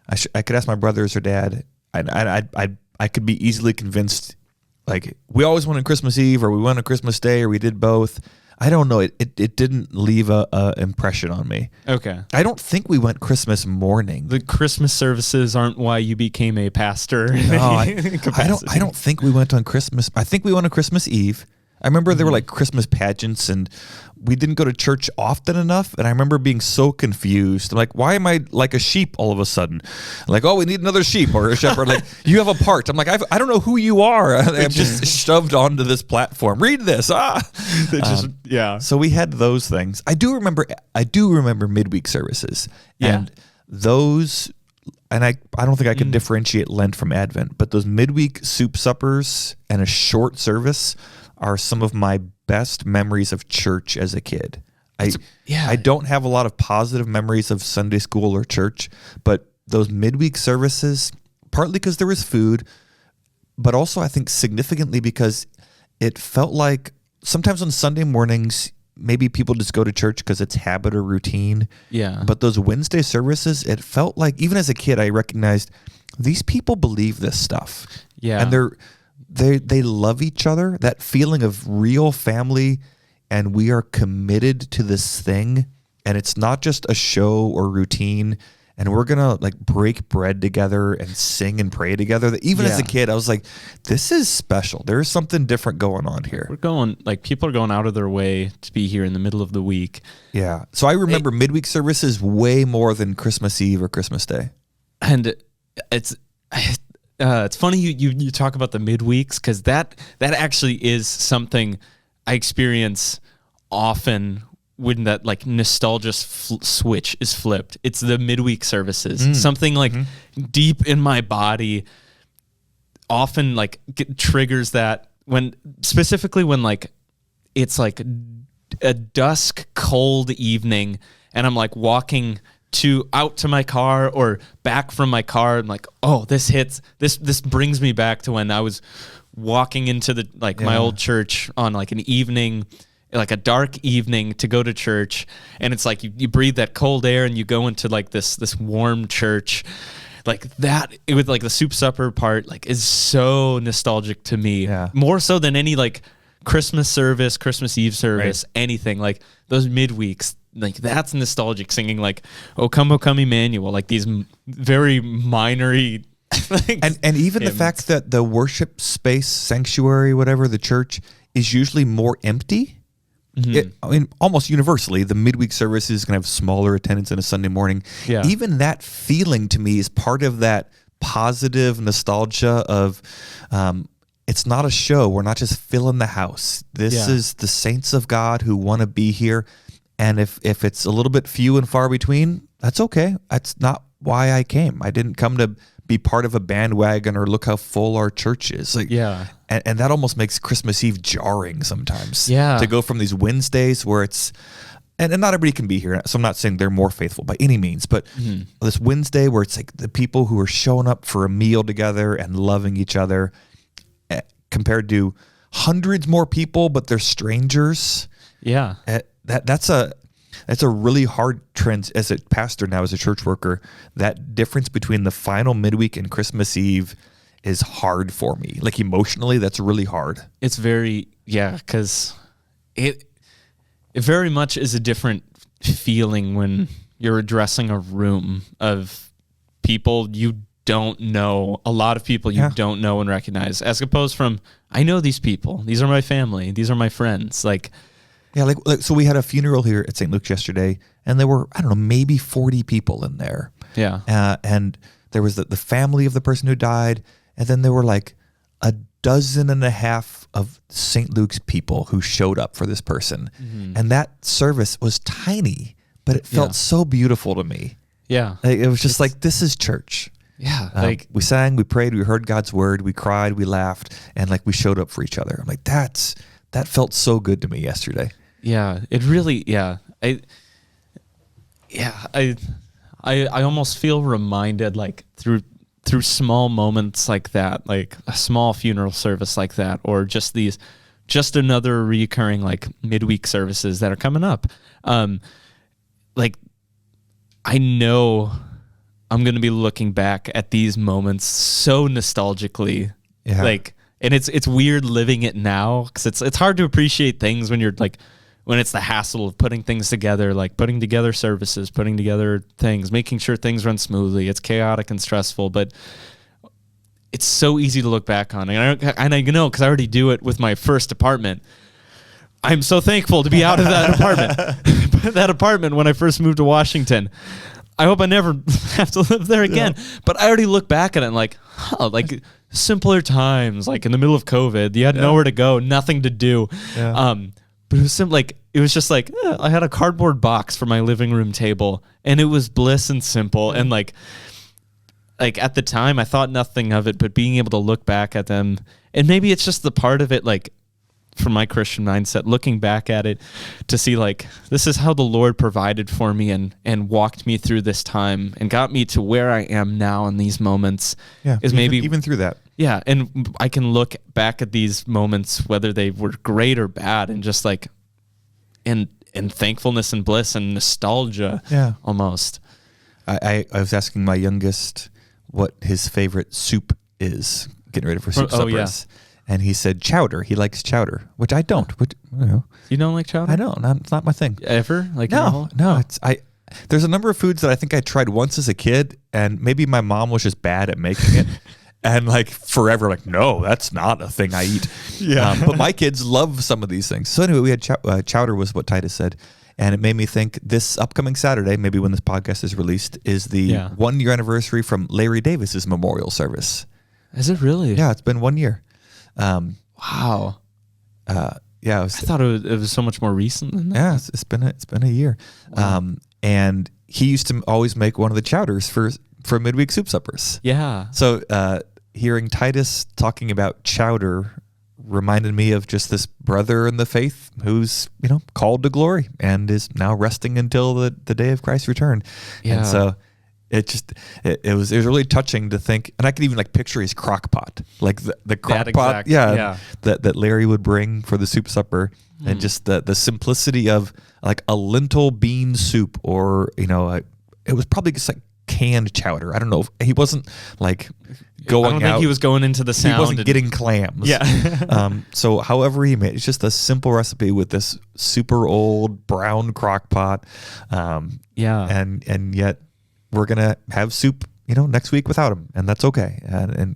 I could ask my brothers or dad. I could be easily convinced. Like we always went on Christmas Eve, or we went on Christmas Day, or we did both. I don't know. It didn't leave a impression on me. Okay. I don't think we went Christmas morning. The Christmas services aren't why you became a pastor. No, I don't think we went on Christmas. I think we went on Christmas Eve. I remember there were like Christmas pageants, and we didn't go to church often enough. And I remember being so confused. I'm like, why am I like a sheep all of a sudden? Like, we need another sheep or a shepherd. Like, you have a part. I'm like, I don't know who you are. I'm just shoved onto this platform. Read this. So we had those things. I do remember midweek services. Yeah. And those, and I don't think I could differentiate Lent from Advent, but those midweek soup suppers and a short service are some of my best memories of church as a kid. I don't have a lot of positive memories of Sunday school or church, but those midweek services, partly because there was food, but also I think significantly because it felt like sometimes on Sunday mornings, maybe people just go to church because it's habit or routine. Yeah. But those Wednesday services, it felt like, even as a kid, I recognized these people believe this stuff. Yeah. And they love each other, that feeling of real family, and we are committed to this thing, and it's not just a show or routine, and we're gonna like break bread together and sing and pray together. Even as a kid, I was like, this is special. There's something different going on here. People are going out of their way to be here in the middle of the week. Yeah. So I remember midweek services way more than Christmas Eve or Christmas Day. And it's funny you talk about the midweeks, because that actually is something I experience often when that like nostalgia switch is flipped. It's the midweek services. Something like deep in my body often like triggers that specifically when like it's like a dusk cold evening and I'm like walking out to my car or back from my car. I'm like, oh, this brings me back to when I was walking into my old church on like an evening, like a dark evening to go to church. And it's like you breathe that cold air and you go into like this warm church. Like that, with like the soup supper part, like is so nostalgic to me. Yeah. More so than any like Christmas service, Christmas Eve service, anything. Like those midweeks, like that's nostalgic. Singing like "O Come Emmanuel," like these very minory. and even the fact that the worship space, sanctuary, whatever, the church is usually more empty. I mean, almost universally, the midweek service is going to have smaller attendance than a Sunday morning. Yeah. Even that feeling to me is part of that positive nostalgia of it's not a show. We're not just filling the house. This is the saints of God who want to be here. And if it's a little bit few and far between, that's okay. That's not why I came. I didn't come to be part of a bandwagon or look how full our church is. Like, and that almost makes Christmas Eve jarring sometimes. Yeah. To go from these Wednesdays where it's, and not everybody can be here, so I'm not saying they're more faithful by any means, but this Wednesday where it's like the people who are showing up for a meal together and loving each other, compared to hundreds more people, but they're strangers. Yeah. That's a really hard trend as a pastor now, as a church worker. That difference between the final midweek and Christmas Eve is hard for me. Like emotionally, that's really hard. It's very, because it very much is a different feeling when you're addressing a room of people you don't know, a lot of people you don't know and recognize, as opposed from, I know these people. These are my family. These are my friends. Like, so we had a funeral here at St. Luke's yesterday, and there were, I don't know, maybe 40 people in there. Yeah. And there was the family of the person who died, and then there were like a dozen and a half of St. Luke's people who showed up for this person. And that service was tiny, but it felt so beautiful to me. Yeah. Like, it was just like, this is church. Yeah. We sang, we prayed, we heard God's word, we cried, we laughed, and like we showed up for each other. I'm like, that felt so good to me yesterday. Yeah, it really, I almost feel reminded, like through small moments like that, like a small funeral service like that, or just another recurring like midweek services that are coming up. Like I know I'm going to be looking back at these moments so nostalgically, like, and it's weird living it now, because it's hard to appreciate things when you're like, when it's the hassle of putting things together, like putting together services, putting together things, making sure things run smoothly. It's chaotic and stressful, but it's so easy to look back on. And I know, because I already do it with my first apartment. I'm so thankful to be out of that apartment. That apartment when I first moved to Washington. I hope I never have to live there again. Yeah. But I already look back at it and like, like simpler times, like in the middle of COVID, you had nowhere to go, nothing to do. Yeah. But it was it was just like, I had a cardboard box for my living room table, and it was bliss and simple. And like at the time I thought nothing of it, but being able to look back at them, and maybe it's just the part of it, like from my Christian mindset, looking back at it to see like, this is how the Lord provided for me and walked me through this time and got me to where I am now in these moments. Yeah. Is maybe even through that. Yeah. And I can look back at these moments, whether they were great or bad, and just like, and thankfulness and bliss and nostalgia. Yeah. Almost. I was asking my youngest what his favorite soup is, getting ready for soup suppers. Yeah. And he said chowder. He likes chowder, which I don't. Which, You don't like chowder? I don't. It's not my thing. Ever? Like no. There's a number of foods that I think I tried once as a kid, and maybe my mom was just bad at making it, and like forever, like, no, that's not a thing I eat. Yeah. But my kids love some of these things. So anyway, we had chowder was what Titus said, and it made me think this upcoming Saturday, maybe when this podcast is released, is the 1 year anniversary from Larry Davis's memorial service. Is it really? Yeah, it's been 1 year. Wow. Yeah, I thought it was so much more recent than that. Yeah, it's been a year. Wow. And he used to always make one of the chowders for midweek soup suppers. Yeah. So hearing Titus talking about chowder reminded me of just this brother in the faith who's, called to glory and is now resting until the day of Christ's return. Yeah. And so it was really touching to think, and I could even like picture his crock pot, like the crock pot, that Larry would bring for the soup supper, and just the simplicity of like a lentil bean soup, or it was probably just like canned chowder. I don't know if he wasn't like going I don't think he was going into the sound. He wasn't getting clams. Yeah. So however he made, it's just a simple recipe with this super old brown crock pot. And yet we're going to have soup, next week without him, and that's okay. And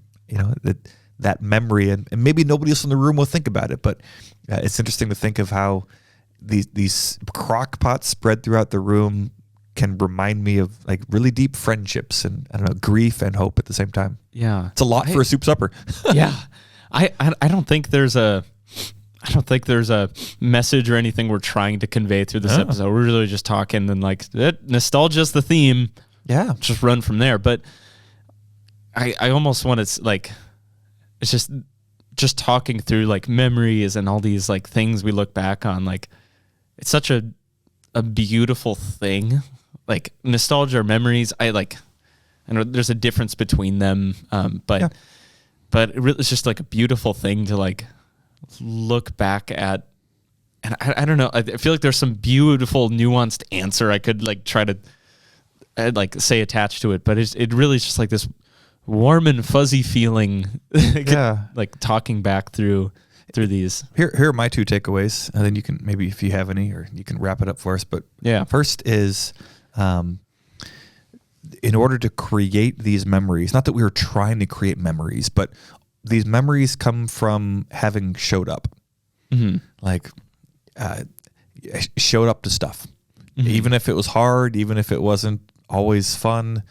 that memory, and maybe nobody else in the room will think about it, but it's interesting to think of how these crock pots spread throughout the room can remind me of like really deep friendships and, I don't know, grief and hope at the same time. Yeah. It's a lot for a soup supper. Yeah. I don't think there's a message or anything we're trying to convey through this episode. We're really just talking, and like nostalgia's the theme. Yeah. Just run from there. But I almost want to like, it's just talking through like memories and all these like things we look back on. Like, it's such a beautiful thing. Like nostalgia or memories, I know there's a difference between them, but it's just like a beautiful thing to like look back at. And I don't know, I feel like there's some beautiful nuanced answer I could like try to say attached to it, but it really is just like this warm and fuzzy feeling. Like talking back through these. Here are my two takeaways, and then you can maybe, if you have any, or you can wrap it up for us. But first is, in order to create these memories, not that we were trying to create memories, but these memories come from having showed up, like showed up to stuff, even if it was hard, even if it wasn't always fun,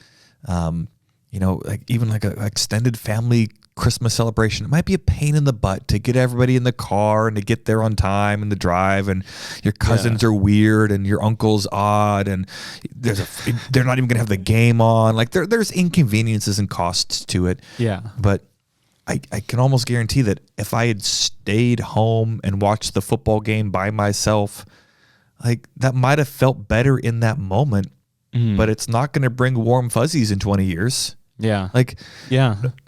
like even like an extended family Christmas celebration. It might be a pain in the butt to get everybody in the car and to get there on time and the drive, and your cousins are weird and your uncle's odd, and they're not even gonna have the game on. Like there's inconveniences and costs to it. Yeah. But I can almost guarantee that if I had stayed home and watched the football game by myself, like that might have felt better in that moment, but it's not gonna bring warm fuzzies in 20 years. Yeah. Like,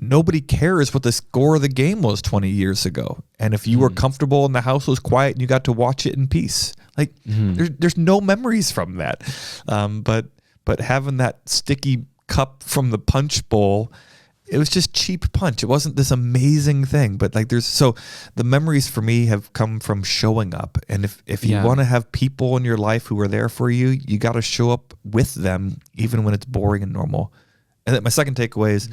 nobody cares what the score of the game was 20 years ago. And if you were comfortable and the house was quiet and you got to watch it in peace, like there's no memories from that. But having that sticky cup from the punch bowl, it was just cheap punch. It wasn't this amazing thing, but like so the memories for me have come from showing up. And if you want to have people in your life who are there for you, you got to show up with them, even when it's boring and normal. And then my second takeaway is,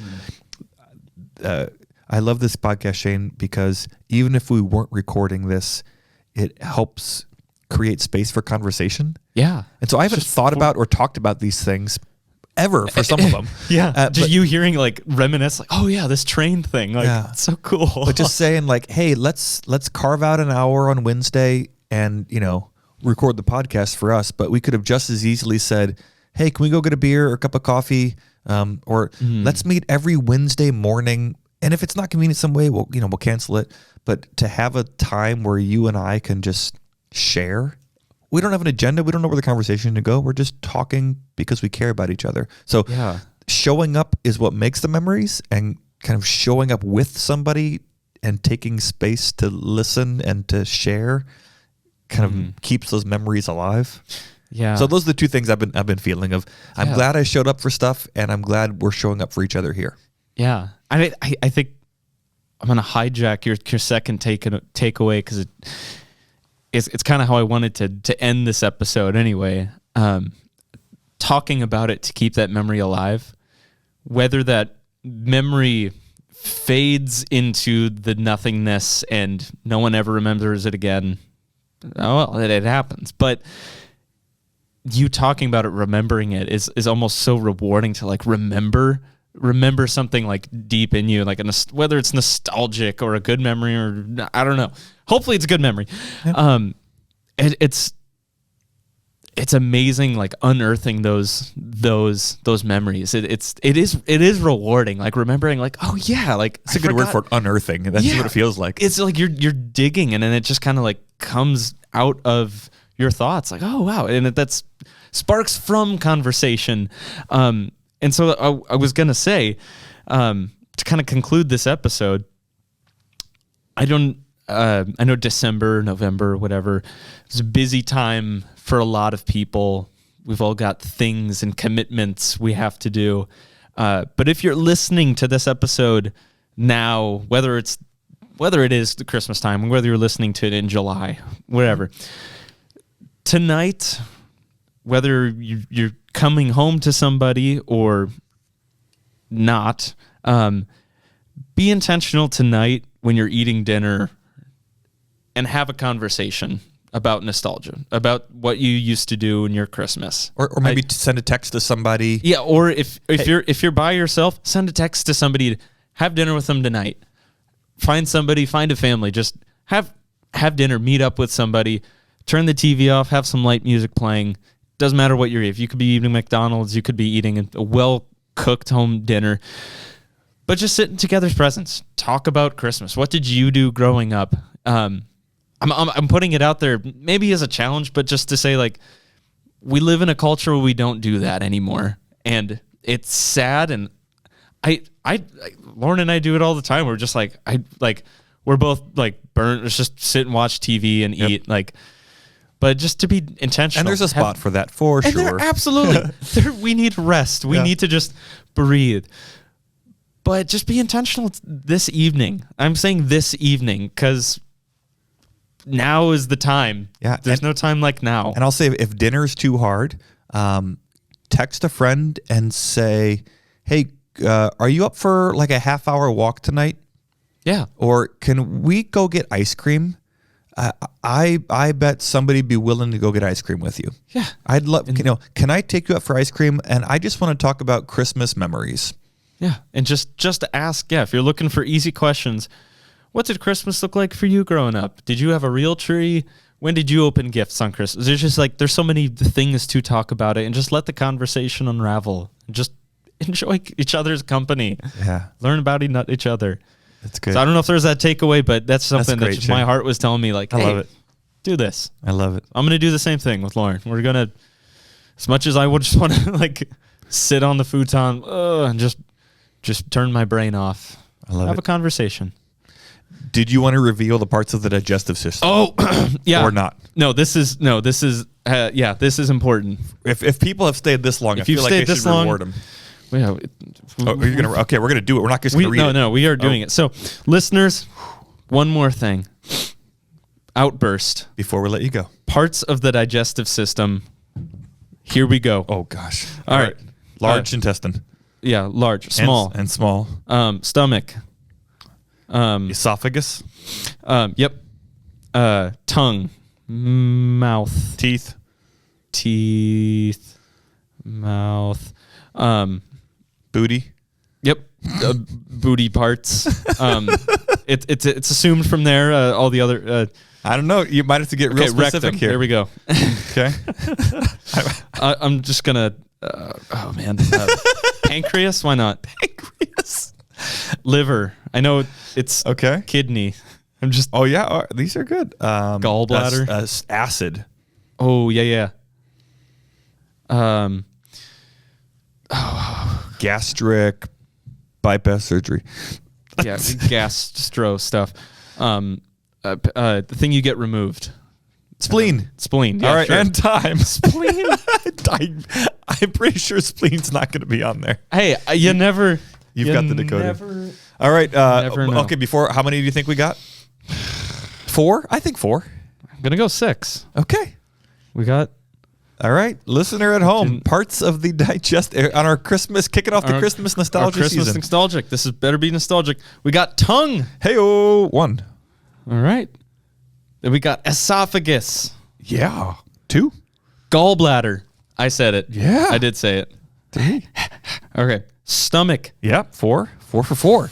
I love this podcast, Shane, because even if we weren't recording this, it helps create space for conversation. Yeah. And so I haven't thought about or talked about these things ever for some of them. Just you hearing like reminisce, like, oh yeah, this train thing, like it's so cool. But just saying like, hey, let's carve out an hour on Wednesday and, record the podcast for us. But we could have just as easily said, hey, can we go get a beer or a cup of coffee? Or let's meet every Wednesday morning. And if it's not convenient some way, we'll cancel it. But to have a time where you and I can just share. We don't have an agenda. We don't know where the conversation is going to go. We're just talking because we care about each other. So showing up is what makes the memories, and kind of showing up with somebody and taking space to listen and to share kind of keeps those memories alive. Yeah. So those are the two things I've been feeling of. I'm glad I showed up for stuff, and I'm glad we're showing up for each other here. Yeah. I think I'm going to hijack your second takeaway, because it's kind of how I wanted to end this episode anyway. Talking about it to keep that memory alive, whether that memory fades into the nothingness and no one ever remembers it again. Oh, well, it happens. But you talking about it, remembering it is almost so rewarding to like remember something like deep in you, like whether it's nostalgic or a good memory, or I don't know. Hopefully it's a good memory. Yeah. it's amazing, like unearthing those memories. It is rewarding, like remembering, like, oh yeah, like it's a good word for unearthing. That's what it feels like. It's like you're digging, and then it just kind of like comes out of your thoughts, like, oh wow, and that's sparks from conversation. And so I was gonna say, to kind of conclude this episode, I know December, November, whatever, it's a busy time for a lot of people. We've all got things and commitments we have to do. But if you're listening to this episode now, whether it is the Christmas time, whether you're listening to it in July, whatever, tonight, whether you're coming home to somebody or not, be intentional tonight when you're eating dinner and have a conversation about nostalgia, about what you used to do in your Christmas, or maybe send a text to somebody. Yeah, or if you're by yourself, send a text to somebody. Have dinner with them tonight. Find somebody, find a family. Just have dinner. Meet up with somebody. Turn the TV off. Have some light music playing. Doesn't matter what you're eating. You could be eating McDonald's. You could be eating a well cooked home dinner. But just sit in together's presence. Talk about Christmas. What did you do growing up? I'm putting it out there maybe as a challenge, but just to say, like, we live in a culture where we don't do that anymore, and it's sad. And Lauren and I do it all the time. We're just like, we're both like burnt. Let's just sit and watch TV and eat, like. But just to be intentional. And there's a spot for that for sure. Absolutely. We need rest. We need to just breathe. But just be intentional this evening. I'm saying this evening because now is the time. Yeah. There's no time like now. And I'll say, if dinner's too hard, text a friend and say, hey, are you up for like a half-hour walk tonight? Yeah. Or can we go get ice cream? I bet somebody'd be willing to go get ice cream with you. Yeah. I'd love, can I take you up for ice cream? And I just want to talk about Christmas memories. Yeah. And just ask, if you're looking for easy questions, what did Christmas look like for you growing up? Did you have a real tree? When did you open gifts on Christmas? There's just like, there's so many things to talk about it, and just let the conversation unravel. Just enjoy each other's company. Yeah. Learn about each other. That's good. So I don't know if there's that takeaway, but that's something that just my heart was telling me, like, I love it. Do this. I love it. I'm going to do the same thing with Lauren. We're going to, as much as I would just want to like sit on the futon and just turn my brain off. I love it. Have a conversation. Did you want to reveal the parts of the digestive system? Oh, yeah. Or not? This is important. If people have stayed this long, I feel like they should reward them. Yeah. We're gonna do it. We're not just gonna read it. No, we are doing it. So, listeners, one more thing. Outburst. Before we let you go. Parts of the digestive system. Here we go. Oh gosh. All right. Large intestine. Yeah, large, small, and small. Stomach. Esophagus. Yep. Tongue. Mouth. Teeth. Mouth. Booty. Yep. Booty parts. It's assumed from there. All the other. I don't know. You might have to get real specific rectum. here. There we go. Okay. I'm just gonna. Oh man. Pancreas. Why not? Pancreas. Liver. I know it's okay. Kidney. I'm just. Oh yeah. These are good. Gallbladder. Acid. Oh yeah. Gastric bypass surgery. Yeah, gastro stuff. The thing you get removed. Spleen. Yeah, all right, sure. and time. Spleen. I'm pretty sure spleen's not going to be on there. Hey, you never. You've got the decoder. Never, all right. Never know. Okay. How many do you think we got? 4. I think 4. I'm gonna go 6. Okay. We got. All right, listener at home, parts of the digest on our Christmas, kicking off the Christmas nostalgia Christmas season. Nostalgic. This is better be nostalgic. We got tongue. Hey-oh, 1. All right. Then we got esophagus. Yeah. 2. Gallbladder. I said it. Yeah. I did say it. Dang. Okay. Stomach. Yeah. 4. 4 for 4.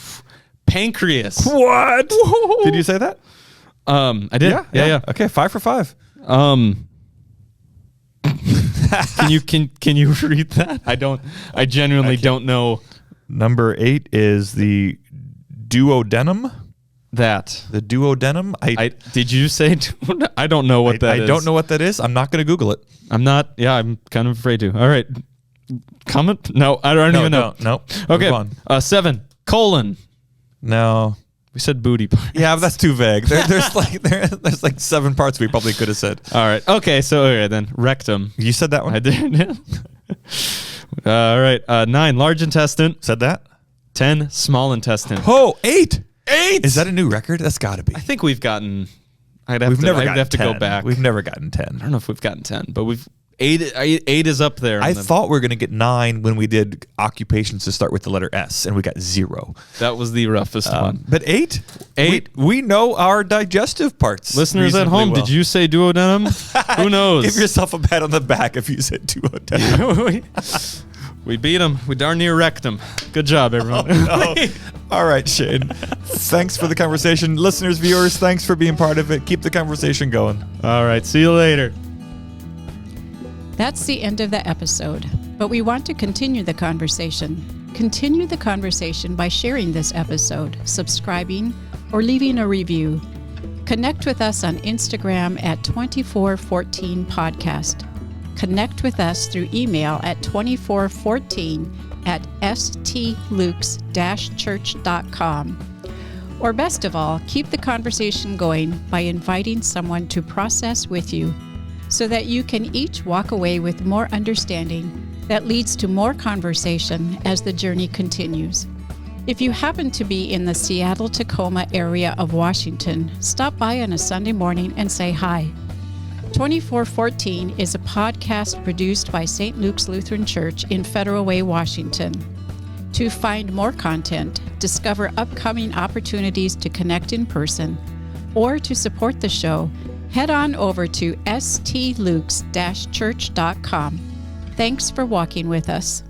Pancreas. What? Whoa. Did you say that? I did. Yeah. Okay. 5 for 5. Can you read that? I genuinely don't know. Number 8 is the duodenum. That. The duodenum. Did you say? I don't know what that is. I don't know what that is. I'm not going to Google it. I'm not. Yeah, I'm kind of afraid to. All right. Comment? No, I don't even know. No. Okay. 7 : No. We said booty part. Yeah, but that's too vague. There's like 7 parts we probably could have said. All right. Okay. So then rectum. You said that one. I did. All right. 9 : large intestine. Said that. 10 : small intestine. Oh, 8. 8. Is that a new record? That's got to be. I think we've gotten. I'd have to go back. We've never gotten I 10. don't know if we've gotten 10, but we've 8. 8 is up there. I thought we were going to get 9 when we did occupations to start with the letter S, and we got 0. That was the roughest one. But 8? 8. We know our digestive parts. Listeners at home, did you say duodenum? Who knows? Give yourself a pat on the back if you said duodenum. We beat them. We darn near wrecked them. Good job, everyone. Oh, no. All right, Shane. Thanks for the conversation. Listeners, viewers, thanks for being part of it. Keep the conversation going. All right. See you later. That's the end of the episode, but we want to continue the conversation. Continue the conversation by sharing this episode, subscribing, or leaving a review. Connect with us on Instagram at 2414 podcast. Connect with us through email at 2414@stlukes-church.com. Or best of all, keep the conversation going by inviting someone to process with you so that you can each walk away with more understanding that leads to more conversation as the journey continues. If you happen to be in the Seattle-Tacoma area of Washington, stop by on a Sunday morning and say hi. 2414 is a podcast produced by St. Luke's Lutheran Church in Federal Way, Washington. To find more content, discover upcoming opportunities to connect in person, or to support the show, head on over to stlukes-church.com. Thanks for walking with us.